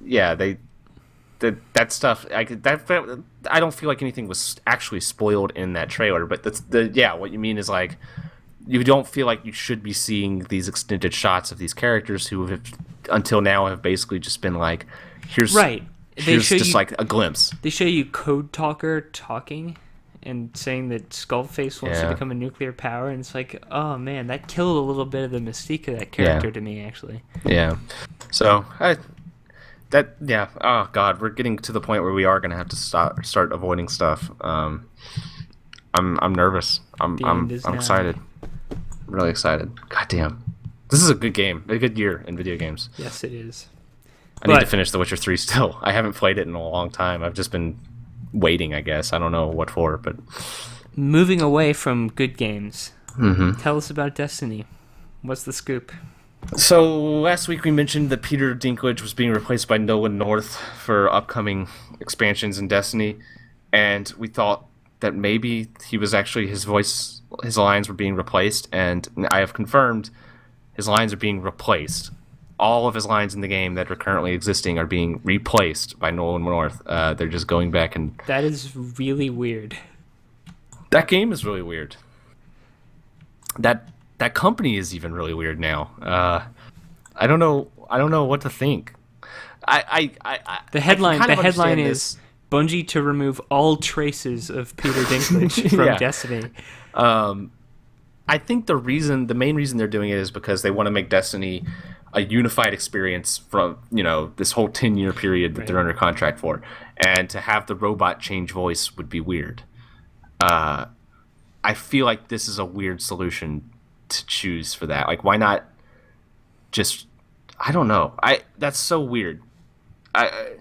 yeah, that stuff. I don't feel like anything was actually spoiled in that trailer. But what you mean is like you don't feel like you should be seeing these extended shots of these characters who have until now have basically just been like, here's Right. here's just like a glimpse. They show you Code Talker talking and saying that Skullface wants to Yeah. become a nuclear power, and it's like, oh man, that killed a little bit of the mystique of that character to me, actually. Yeah. So oh god, we're getting to the point where we are gonna have to start avoiding stuff. I'm nervous. I'm end is nigh. excited. Really excited. God damn. This is a good game. A good year in video games. Yes, it is. I need to But- finish The Witcher 3 still. I haven't played it in a long time. I've just been waiting, I guess. I don't know what for, but Moving away from good games, Mm-hmm. tell us about Destiny. What's the scoop? So last week we mentioned that Peter Dinklage was being replaced by Nolan North for upcoming expansions in Destiny, and we thought that maybe he was actually his lines were being replaced, and I have confirmed his lines are being replaced. All of his lines in the game that are currently existing are being replaced by Nolan North. They're just going back, and That is really weird. that game is really weird. That company is even really weird now. I don't know what to think. The headline kind of the headline understand is Bungie to remove all traces of Peter Dinklage from Yeah. Destiny. I think the main reason they're doing it is because they want to make Destiny a unified experience from this whole 10-year period that they're under contract for, and to have the robot change voice would be weird. I feel like this is a weird solution to choose for that. Like, why not just? I don't know. That's so weird. I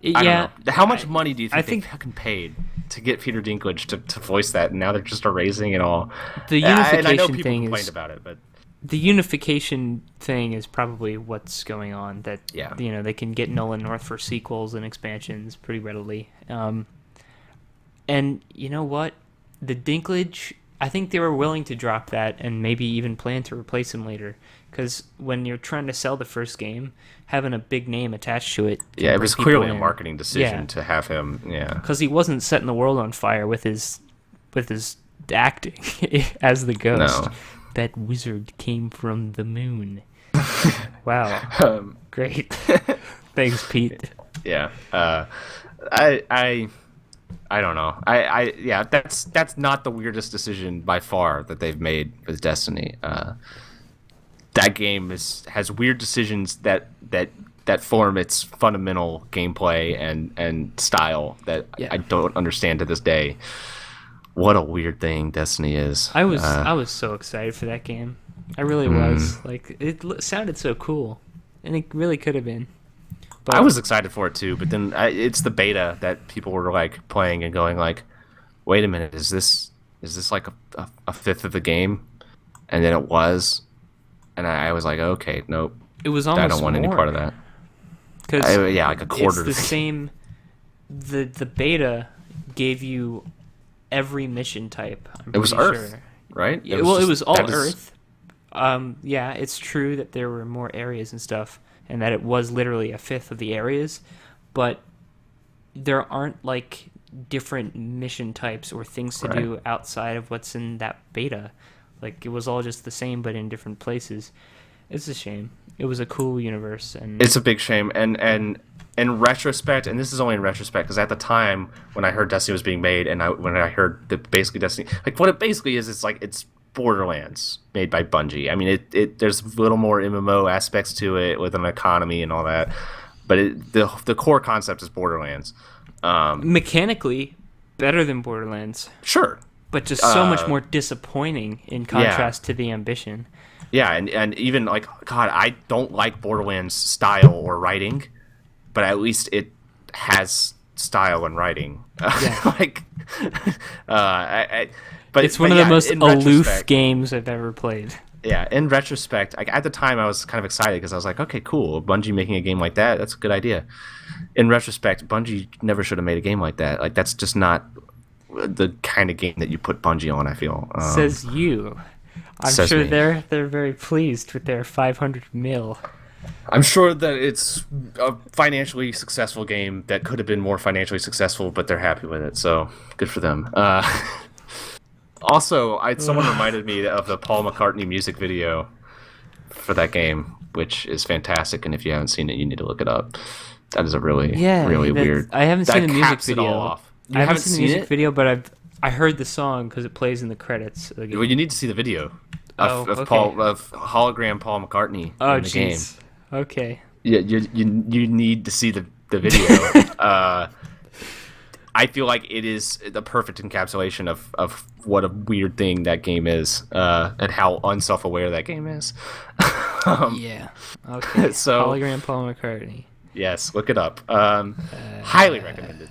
don't know. How much money do you think, I think- they fucking paid to get Peter Dinklage to voice that, and now they're just erasing it all? The And I know unification people thing complained is about it, but the unification thing is probably what's going on. That Yeah. they can get Nolan North for sequels and expansions pretty readily. And you know what? The Dinklage, I think they were willing to drop that and maybe even plan to replace him later. Because when you're trying to sell the first game, having a big name attached to it. yeah, it was clearly a marketing decision Yeah. to have him. Yeah, Because he wasn't setting the world on fire with his acting as the ghost. No. That wizard came from the moon. Wow. Great. Thanks, Pete. Yeah. I don't know. Yeah, that's not the weirdest decision by far that they've made with Destiny. That game has weird decisions that form its fundamental gameplay and style that Yeah. I don't understand to this day. What a weird thing Destiny is. I was so excited for that game. I really was. Like sounded so cool, and it really could have been. But I was excited for it too, but then it's the beta that people were like playing and going like, "Wait a minute, is this like a fifth of the game?" And then it was, and I was like, "Okay, nope, it was almost I don't want any more, part of that." 'cause Yeah, like a quarter. It's the same. The beta gave you every mission type. I'm It was pretty Earth, sure. right? Yeah, well, it just- was all that is- Earth. Yeah, it's true that there were more areas and stuff, and that it was literally a fifth of the areas, but there aren't like different mission types or things to Right. do outside of what's in that beta. Like it was all just the same, but in different places. It's a shame. It was a cool universe, and It's a big shame, and in retrospect, and this is only in retrospect, because at the time when I heard Destiny was being made, and when I heard that basically Destiny, like what it basically is, it's like it's Borderlands made by Bungie. I mean, it there's a little more MMO aspects to it with an economy and all that, but the core concept is Borderlands. mechanically better than Borderlands, Sure, but just so much more disappointing in contrast to the ambition. yeah, and even like God, I don't like Borderlands style or writing, but at least it has style and writing. Yeah. Like, but It's one but of the yeah, most in aloof retrospect- games I've ever played. Yeah, in retrospect, like at the time, I was kind of excited because I was like, okay, cool, Bungie making a game like that's a good idea. In retrospect, Bungie never should have made a game like that. Like that's just not the kind of game that you put Bungie on. I feel Says you. I'm says sure me. they're very pleased with their 500 mil. I'm sure that it's a financially successful game that could have been more financially successful, but they're happy with it. So good for them. Also, someone reminded me of the Paul McCartney music video for that game, which is fantastic. And if you haven't seen it, you need to look it up. That is a really, really weird. I haven't that seen the music caps it video. all off. You I haven't haven't seen the seen music it? video, but I heard the song because it plays in the credits. Of the game. Well, you need to see the video Oh, of okay. of hologram Paul McCartney Oh, in the game. jeez. Okay. Yeah, you need to see the video. I feel like it is the perfect encapsulation of what a weird thing that game is, and how unself-aware that game is. Yeah. Okay. So- Hologram Paul McCartney. Yes, look it up. Highly recommended.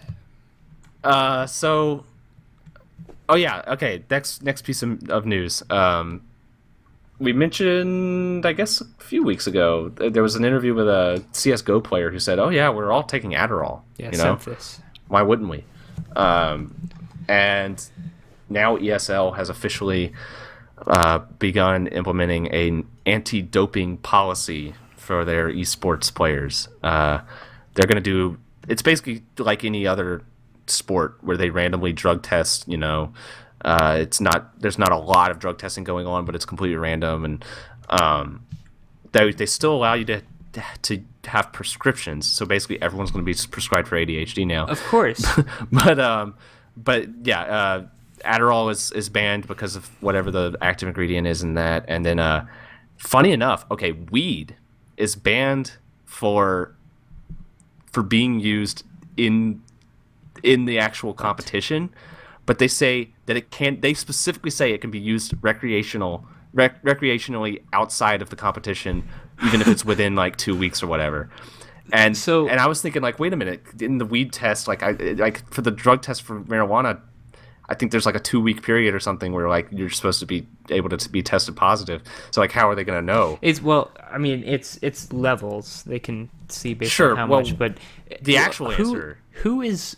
So, oh yeah, okay. Next piece of news. We mentioned, I guess, a few weeks ago, there was an interview with a CS:GO player who said, "Oh yeah, we're all taking Adderall. Yeah, you know, Synthesis. why wouldn't we?" And now ESL has officially begun implementing an anti-doping policy for their esports players. They're going to do. It's basically like any other sport where they randomly drug test. You know, it's not. There's not a lot of drug testing going on, but it's completely random, and they still allow you to have prescriptions. So basically, everyone's going to be prescribed for ADHD now. Of course. But yeah, Adderall is banned because of whatever the active ingredient is in that. And then, funny enough, okay, weed is banned for being used in the actual competition, but they say that it can. They specifically say it can be used recreationally outside of the competition, even if it's within like 2 weeks or whatever. And So- I was thinking, like, wait a minute, in the weed test, like for the drug test for marijuana, I think there's like a 2 week period or something where like you're supposed to be able to be tested positive. So like, how are they going to know? It's I mean, it's levels. They can see based Sure, on how well, much, but the actual who, answer- Who is?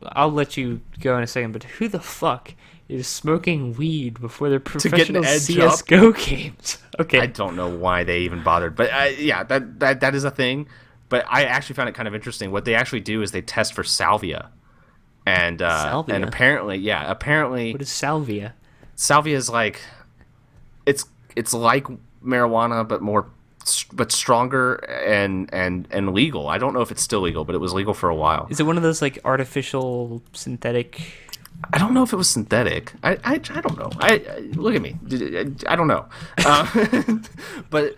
I'll let you go in a second, but who the fuck is smoking weed before their get an professional edge CS:GO games? Okay, I don't know why they even bothered, but yeah, that is a thing. But I actually found it kind of interesting. What they actually do is they test for salvia, and Salvia? and apparently what is salvia? salvia is like it's like marijuana but more but stronger and legal. I don't know if it's still legal, but it was legal for a while. Is it one of those like artificial synthetic? I don't know if it was synthetic. I don't know. Look at me. I don't know. But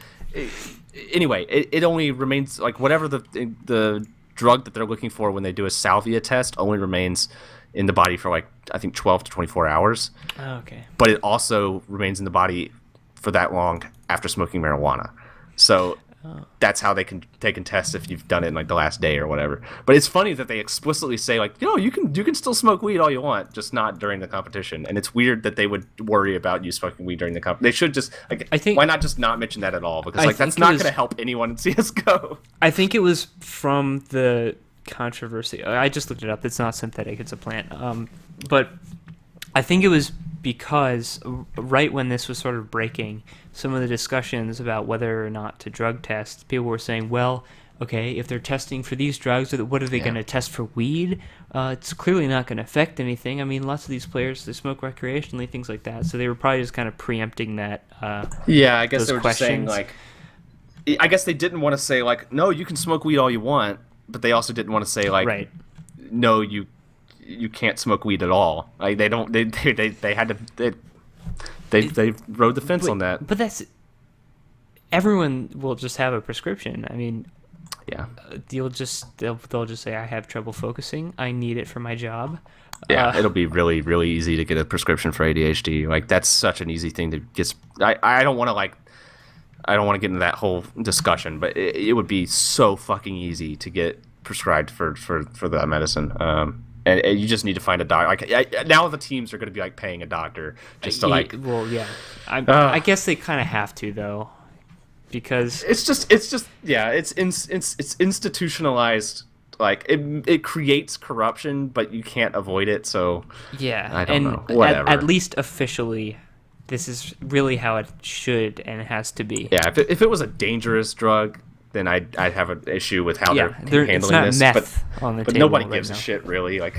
anyway, it only remains like whatever the drug that they're looking for when they do a salvia test only remains in the body for like I think 12 to 24 hours. Oh, okay. But it also remains in the body for that long after smoking marijuana. So that's how they can test if you've done it in like the last day or whatever. But it's funny that they explicitly say like, you can still smoke weed all you want, just not during the competition. And it's weird that they would worry about you smoking weed during the competition. They should just like, I think, why not just not mention that at all? Because I like that's think not it was- going to help anyone in CS:GO. I think it was from the controversy. I just looked it up. It's not synthetic. It's a plant. But I think it was because right when this was sort of breaking, some of the discussions about whether or not to drug test, people were saying, well, okay, if they're testing for these drugs, what are they going to test for weed? It's clearly not going to affect anything. I mean, lots of these players, they smoke recreationally, things like that. So they were probably just kind of preempting that. Yeah, I guess those they were just saying questions. like, I guess they didn't want to say like, no, you can smoke weed all you want, but they also didn't want to say like, Right. no, you can't smoke weed at all. Like they don't. They had to. They rode the fence on that. But that's... Everyone will just have a prescription. I mean, Yeah. they'll just say, I have trouble focusing. I need it for my job. Yeah, it'll be really, really easy to get a prescription for ADHD. Like that's such an easy thing to get. I don't want to I don't want to get into that whole discussion, but it would be so fucking easy to get prescribed for that medicine. And you just need to find a doctor. Like now, the teams are going to be like paying a doctor just to like. Well, yeah. I guess they kind of have to though, because It's just yeah. It's institutionalized. Like it creates corruption, but you can't avoid it. So yeah, I don't and know. Whatever. At least officially, this is really how it should and has to be. yeah, if it was a dangerous drug, then I'd have an issue with how Yeah, they're it's handling not this. meth on the but table nobody right gives a now. shit really. Like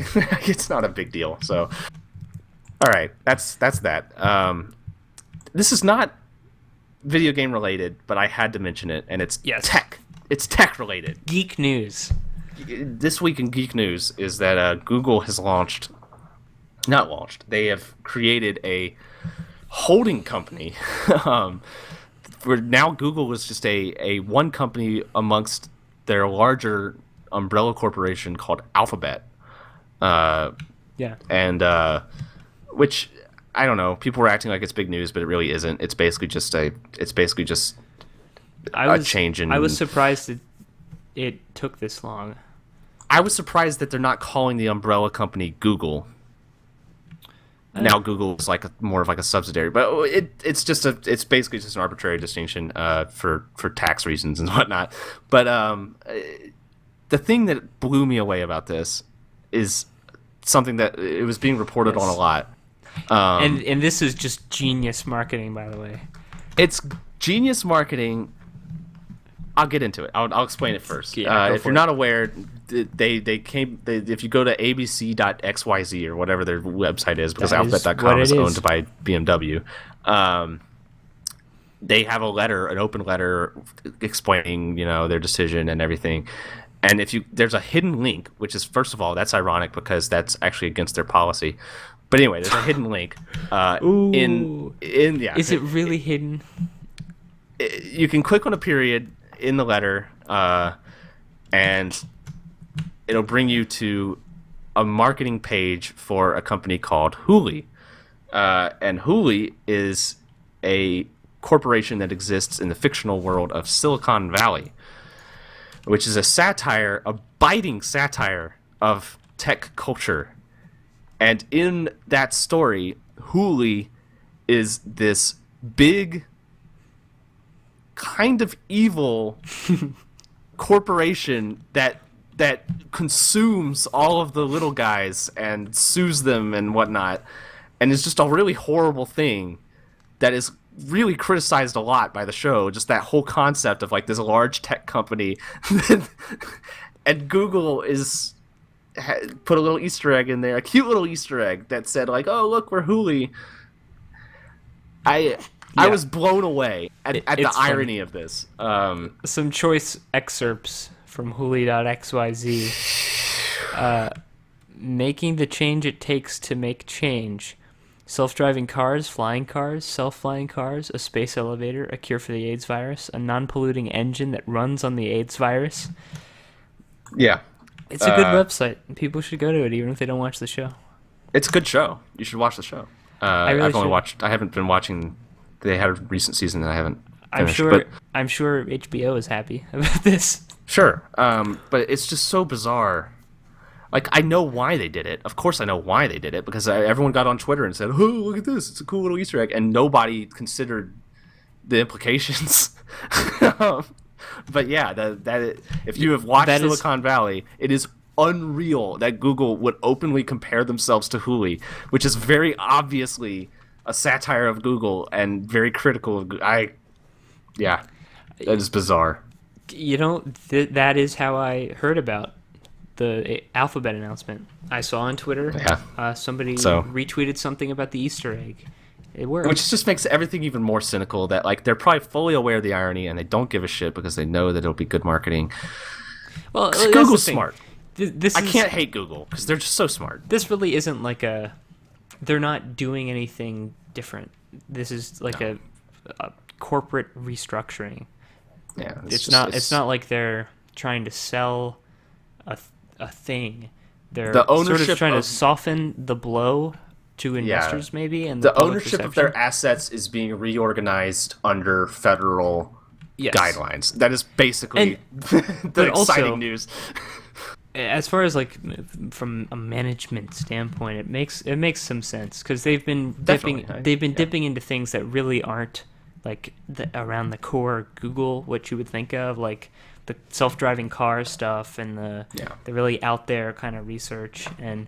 it's not a big deal. So all right, that's that. This is not video game related, but I had to mention it, and it's Yes. tech. It's tech related. Geek news. This week in geek news is that Google has they have created a holding company where now Google is just a one company amongst their larger umbrella corporation called Alphabet, Yeah. and which I don't know, people were acting like it's big news, but it really isn't. It's basically just a change in. I was surprised that it took this long. I was surprised that they're not calling the umbrella company Google. Now Google is like more of like a subsidiary, but it's basically just an arbitrary distinction for tax reasons and whatnot. But the thing that blew me away about this is something that it was being reported Yes. on a lot. And this is just genius marketing, by the way. It's genius marketing. I'll get into it. I'll explain it first. Yeah, go if for you're it. not aware, if you go to abc.xyz or whatever their website is, because That is Alphabet.com what is it is. owned by BMW, they have an open letter explaining, their decision and everything. And there's a hidden link, which is, first of all, that's ironic because that's actually against their policy. But anyway, there's a hidden link. Ooh. Is it really hidden? You can click on a period in the letter, and it'll bring you to a marketing page for a company called Hooli. And Hooli is a corporation that exists in the fictional world of Silicon Valley, which is a biting satire of tech culture. And in that story, Hooli is this big, kind of evil corporation that consumes all of the little guys and sues them and whatnot, and it's just a really horrible thing that is really criticized a lot by the show. Just that whole concept of like this large tech company, and Google put a little Easter egg in there, a cute little Easter egg that said like, "Oh, look, we're Hooli." I was blown away at the it's funny. irony of this. Some choice excerpts from Huli.xyz. Making the change it takes to make change. Self-driving cars, flying cars, self-flying cars, a space elevator, a cure for the AIDS virus, a non-polluting engine that runs on the AIDS virus. Yeah. It's a good website. People should go to it even if they don't watch the show. It's a good show. You should watch the show. really I've only should. watched. I haven't been watching. They had a recent season that I haven't I'm finished. sure. But I'm sure HBO is happy about this. sure. But it's just so bizarre. Like, I know why they did it. Of course I know why they did it, because everyone got on Twitter and said, oh, look at this. It's a cool little Easter egg. And nobody considered the implications. But yeah, if you have watched That is- Silicon Valley, it is unreal that Google would openly compare themselves to Huli, which is very obviously a satire of Google and very critical of yeah, that is bizarre. You know, that is how I heard about the Alphabet announcement. I saw on Twitter. Yeah. Somebody So- retweeted something about the Easter egg. It worked. Which just makes everything even more cynical, that like they're probably fully aware of the irony and they don't give a shit because they know that it'll be good marketing. well, that's the Google's thing. smart. This I is- can't hate Google because they're just so smart. This really isn't like a. They're not doing anything different. This is like a corporate restructuring. Yeah, It's not like they're trying to sell a thing. They're The sort ownership of trying to of- soften the blow to investors, maybe, and the public ownership of perception. their assets is being reorganized under federal Yes. guidelines. That is basically the but also- exciting news. As far as like from a management standpoint, it makes some sense because they've been Definitely. dipping into things that really aren't like around the core Google, what you would think of, like the self-driving car stuff and the really out there kind of research, and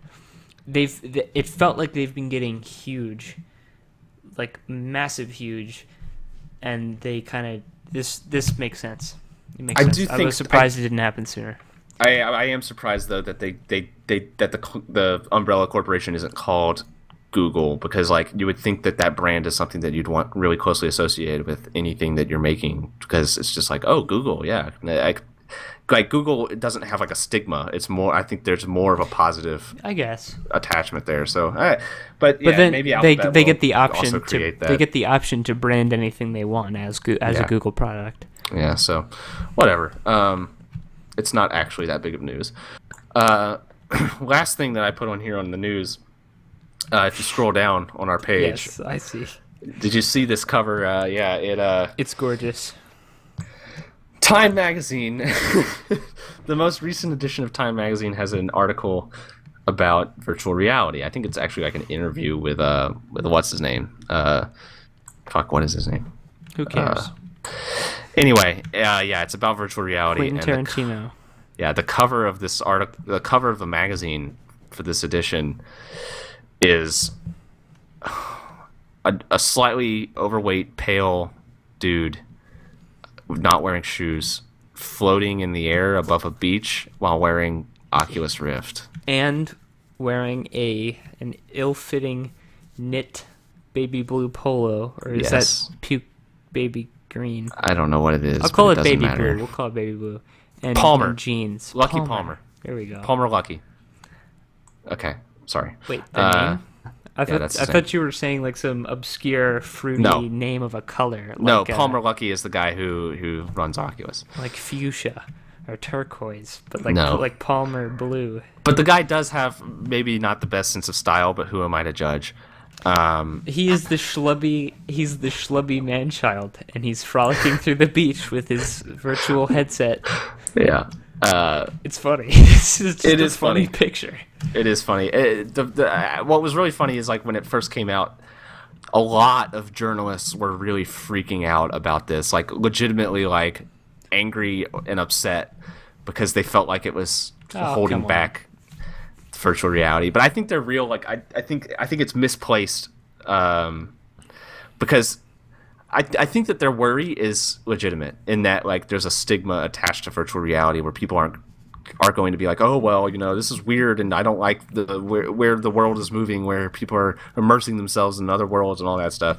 it felt like they've been getting huge, like massive huge, and they kind of this makes sense. It makes I sense. do I think- was surprised it didn't happen sooner. I am surprised though that the umbrella corporation isn't called Google, because like you would think that brand is something that you'd want really closely associated with anything that you're making, because it's just like, oh, Google, yeah, like Google doesn't have like a stigma. It's more, I think there's more of a positive I guess. attachment there. So, but yeah, But then maybe they Alphabet get will the option also to create that. they get the option to brand anything they want as a Yeah. Google product. Yeah, so whatever. It's not actually that big of news. Last thing that I put on here on the news, if you scroll down on our page, Yes, I see. did you see this cover? It's gorgeous. Time Magazine, the most recent edition of Time Magazine, has an article about virtual reality. I think it's actually like an interview with what's his name? What is his name? Who cares? Anyway, yeah, it's about virtual reality. Quentin and Tarantino. the cover of this article, the cover of the magazine for this edition, is a slightly overweight, pale dude not wearing shoes, floating in the air above a beach while wearing Oculus Rift. And wearing an ill-fitting knit baby blue polo, or is Yes. that puke baby green? I don't know what it is. I'll call but it doesn't baby matter. blue. We'll call it baby blue. And Palmer. and jeans. Lucky Palmer. There we go. Palmer Lucky. Okay, sorry. Wait, the name? I thought that's I his thought you were saying like some obscure fruity No. name of a color. No, like, Palmer Lucky is the guy who runs Oculus. like fuchsia or turquoise, but like No. like Palmer blue. But the guy does have maybe not the best sense of style, but who am I to judge? He's the schlubby man-child, and he's frolicking through the beach with his virtual headset. Yeah. It's funny. It's just It a is funny funny. picture. It is funny. What was really funny is like when it first came out, a lot of journalists were really freaking out about this, like legitimately like angry and upset because they felt like it was Oh, holding come on. back virtual reality. But I think they're real. Like I think it's misplaced because I think that their worry is legitimate in that like there's a stigma attached to virtual reality where people aren't going to be like, oh well, this is weird and I don't like where the world is moving, where people are immersing themselves in other worlds and all that stuff.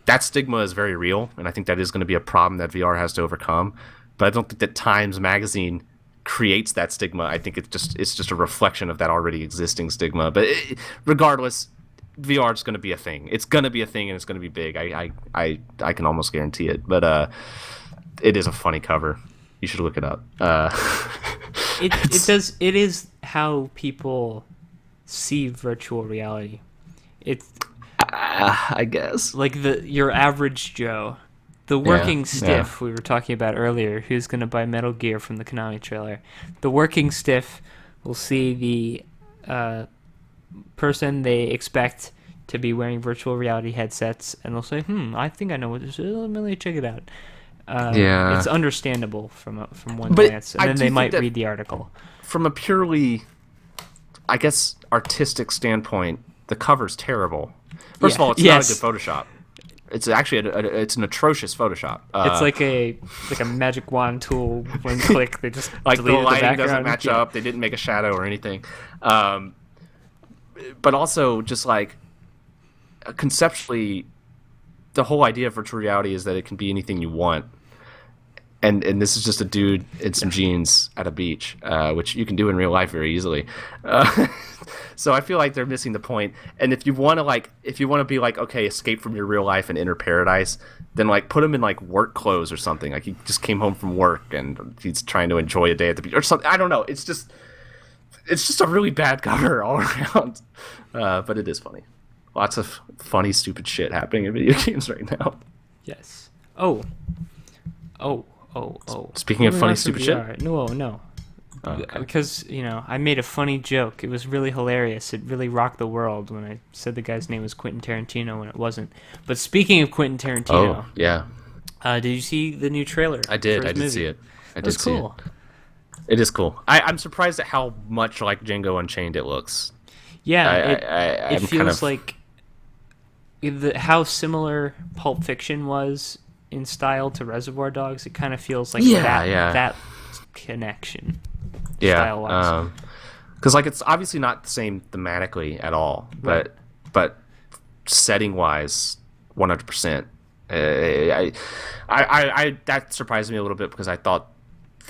that stigma is very real, and I think that is going to be a problem that VR has to overcome. But I don't think that Times Magazine creates that stigma. I think it's just a reflection of that already existing stigma. But regardless, VR is going to be a thing. It's going to be a thing, and it's going to be big. I can almost guarantee it. But it is a funny cover. You should look it up. It is how people see virtual reality. It's I guess like your average Joe, the working stiff we were talking about earlier, who's going to buy Metal Gear from the Konami trailer. The working stiff will see the person they expect to be wearing virtual reality headsets, and they'll say, I think I know what this is. Let me check it out. It's understandable from one glance, and then they might read the article. From a purely, I guess, artistic standpoint, the cover's terrible. First of all, it's not a good Photoshop. It's actually it's an atrocious Photoshop. It's like a magic wand tool. One click, they just like the lighting doesn't match Yeah. up. They didn't make a shadow or anything. But also, just like conceptually, the whole idea of virtual reality is that it can be anything you want. And this is just a dude in some jeans at a beach, which you can do in real life very easily. So I feel like they're missing the point. And if you want to be like, okay, escape from your real life and enter paradise, then like put him in like work clothes or something. Like he just came home from work and he's trying to enjoy a day at the beach or something. I don't know. It's just a really bad cover all around. But it is funny. Lots of funny, stupid shit happening in video games right now. Yes. Oh. Speaking of Moving funny, on from stupid VR. shit? No. Okay. Because, I made a funny joke. It was really hilarious. It really rocked the world when I said the guy's name was Quentin Tarantino when it wasn't. But speaking of Quentin Tarantino, Oh, yeah. did you see the new trailer? I did. for his I did movie? see it. It was cool. It is cool. I'm surprised at how much like Django Unchained it looks. Yeah, it I'm feels kind of like how similar Pulp Fiction was in style to Reservoir Dogs. It kind of feels like that connection. Yeah, because like it's obviously not the same thematically at all, Right. but setting wise, 100%. I that surprised me a little bit because I thought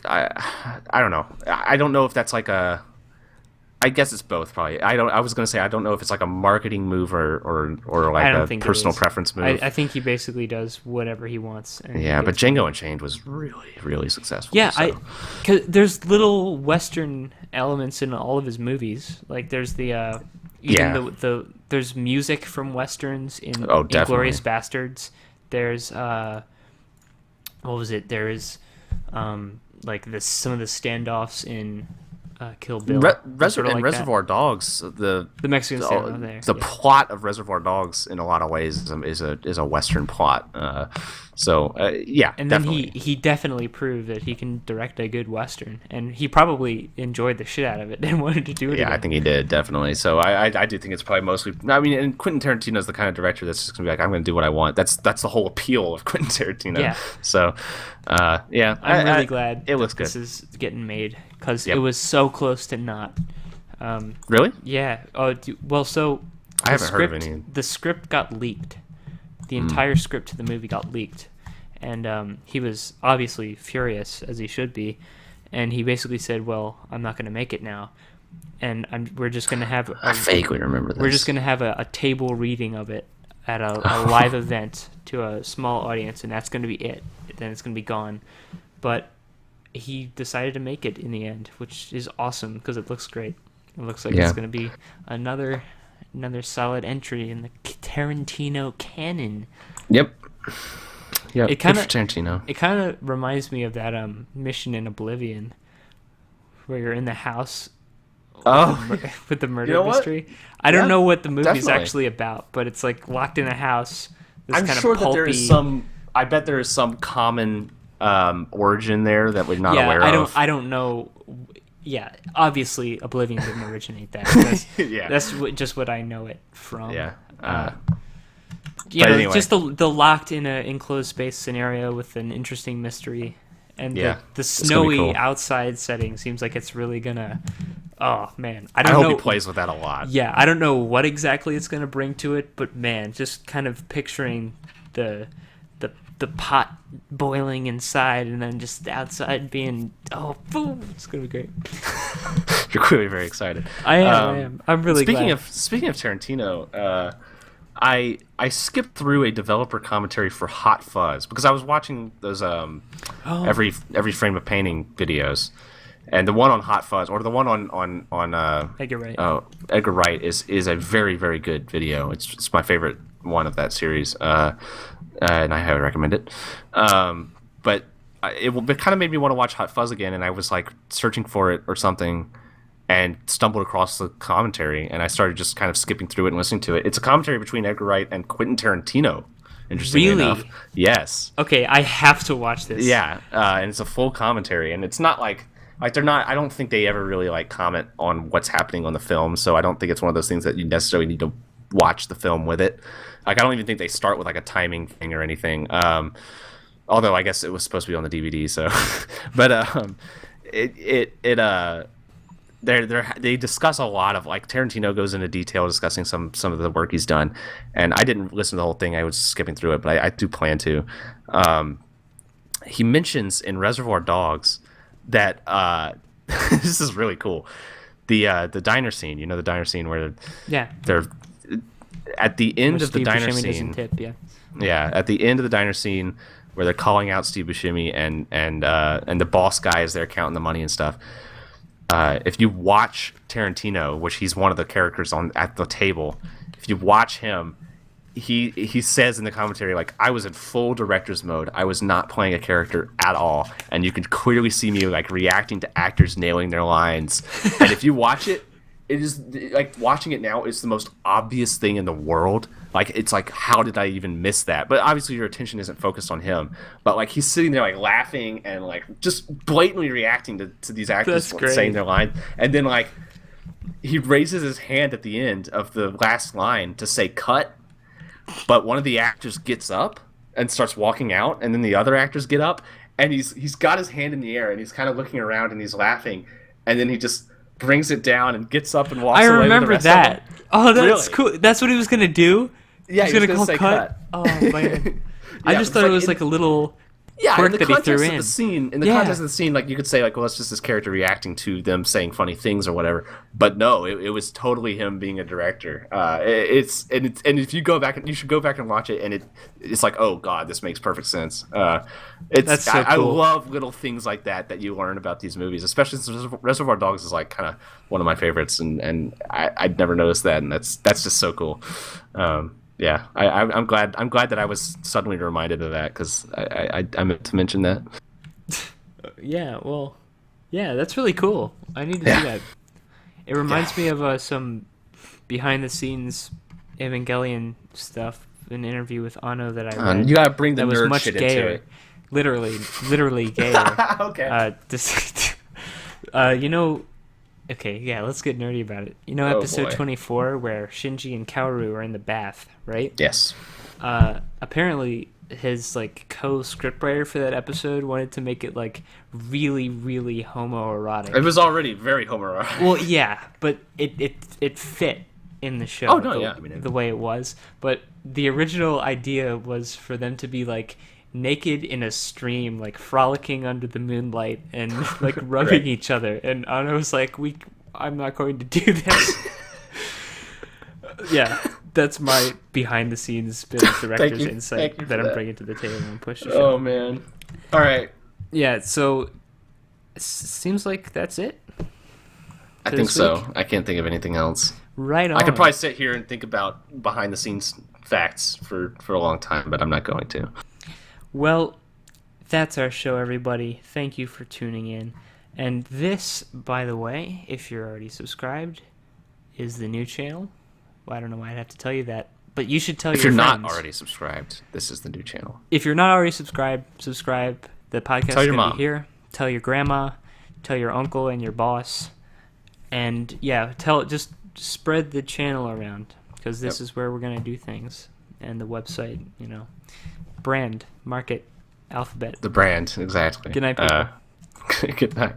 I don't know. I don't know if that's like a. I guess it's both probably. I was gonna say I don't know if it's like a marketing move or like a personal preference move. I think he basically does whatever he wants. And Yeah, but Django Unchained was really, really successful. Yeah, so. 'cause there's little Western elements in all of his movies. Like there's the there's music from Westerns in definitely. Inglourious Bastards. There's what was it? There's like some of the standoffs in Kill Bill. Sort of like Reservoir Dogs, the Mexican standoff there. The plot of Reservoir Dogs in a lot of ways is a Western plot. And definitely. then he definitely proved that he can direct a good Western, and he probably enjoyed the shit out of it and wanted to do it Yeah, again. I think he did, definitely. So I do think it's probably mostly. I mean, and Quentin Tarantino is the kind of director that's just gonna be like, I'm gonna do what I want. That's the whole appeal of Quentin Tarantino. Yeah. So, yeah, I'm really glad it looks this good. is getting made because Yep. it was so close to not. Really? Yeah. Well, so I haven't heard of any. The script got leaked. The entire script to the movie got leaked, and he was obviously furious, as he should be. And he basically said, "Well, I'm not going to make it now, and we're just going to have." I vaguely remember this. We're just going to have a table reading of it at a live event to a small audience, and that's going to be it. Then it's going to be gone. But he decided to make it in the end, which is awesome because it looks great. It looks like it's going to be another solid entry in the Tarantino canon. Yep. Yeah. It kinda- Tarantino. It kind of reminds me of that mission in Oblivion, where you're in the house Oh. with the murder You know what? mystery. I don't Yeah, know what the movie's definitely. actually about, but it's like locked in a house. This I'm kind sure of that pulpy, there is some. I bet there is some common origin there that we're not aware of. I don't know. Yeah, obviously Oblivion didn't originate that. That's, Yeah. that's just what I know it from. Yeah. You But know, anyway. just the locked in an enclosed space scenario with an interesting mystery, and Yeah, the it's gonna snowy be cool. outside setting seems like it's really gonna. Oh man, I I don't hope know. he plays with that a lot. Yeah, I don't know what exactly it's gonna bring to it, but man, just kind of picturing the pot boiling inside, and then just outside being boom! It's gonna be great. You're clearly very excited. I am. I'm really glad. Speaking of Tarantino, I skipped through a developer commentary for Hot Fuzz because I was watching those every frame of painting videos, and the one on Hot Fuzz or the one on Edgar Wright. Edgar Wright is a very, very good video. It's my favorite one of that series, and I highly recommend it. But it kind of made me want to watch Hot Fuzz again, and I was like searching for it or something, and stumbled across the commentary, and I started just kind of skipping through it and listening to it. It's a commentary between Edgar Wright and Quentin Tarantino. Interestingly enough, yes. Okay, I have to watch this. Yeah, and it's a full commentary, and it's not like they're not. I don't think they ever really like comment on what's happening on the film, so I don't think it's one of those things that you necessarily need to watch the film with it. Like I don't even think they start with like a timing thing or anything. Although I guess it was supposed to be on the DVD, so. But they discuss a lot of like Tarantino goes into detail discussing some of the work he's done, and I didn't listen to the whole thing. I was skipping through it, but I do plan to. He mentions in Reservoir Dogs that this is really cool. The diner scene, the diner scene where they're at the end of the diner scene. Tip, yeah. Yeah, at the end of the diner scene where they're calling out Steve Buscemi and the boss guy is there counting the money and stuff. If you watch Tarantino, which he's one of the characters at the table, if you watch him, he says in the commentary, like, I was in full director's mode. I was not playing a character at all, and you can clearly see me like reacting to actors nailing their lines. And if you watch it, it is like watching it now is the most obvious thing in the world. Like it's like, how did I even miss that? But obviously your attention isn't focused on him. But like he's sitting there like laughing and like just blatantly reacting to these actors saying their line. And then like he raises his hand at the end of the last line to say cut. But one of the actors gets up and starts walking out, and then the other actors get up, and he's got his hand in the air and he's kind of looking around and he's laughing, and then he just brings it down and gets up and walks away. I remember that. Oh, that's really cool. That's what he was gonna do. Yeah, he was gonna call say cut. Oh man, I just thought it was like a little in the that he threw context in. of the scene. In the context of the scene, like you could say, like, well, it's just this character reacting to them saying funny things or whatever. But no, it was totally him being a director. And if you go back, you should go back and watch it, and it's like, oh god, this makes perfect sense. That's so cool. I love little things like that you learn about these movies, especially since Reservoir Dogs is like kind of one of my favorites, and I'd never noticed that, and that's just so cool. Yeah, I'm glad that I was suddenly reminded of that because I meant to mention that. Yeah, well, yeah, that's really cool. I need to see that. It reminds me of some behind the scenes Evangelion stuff. An interview with Anno that I read. You gotta bring the that was nerd much shit gayer. into it. Literally gayer. Okay. Okay, yeah, let's get nerdy about it. You know, Oh, episode boy. 24 where Shinji and Kaoru are in the bath, right? Yes. Apparently his like co-scriptwriter for that episode wanted to make it like really, really homoerotic. It was already very homoerotic. Well, yeah, but it fit in the show. Oh, no, yeah, I mean, the way it was. But the original idea was for them to be like naked in a stream, like frolicking under the moonlight and like rubbing Right. each other. And Anna was like, I'm not going to do this. Yeah, that's my behind the scenes bit of director's Thank you insight for that I'm that. bringing to the table and push the show. Oh man. All right. Yeah, so seems like that's it. I For think this so. week? I can't think of anything else. Right on. I could probably sit here and think about behind the scenes facts for a long time, but I'm not going to. Well, that's our show, everybody. Thank you for tuning in. And this, by the way, if you're already subscribed, is the new channel. Well, I don't know why I'd have to tell you that, but you should tell If your you're friends. not already subscribed, this is the new channel. If you're not already subscribed. The podcast Tell is your going to mom. be here. Tell your grandma. Tell your uncle and your boss. And yeah, just spread the channel around because this is where we're going to do things. And the website, brand, market, alphabet. The brand, exactly. Good night, people. Good night.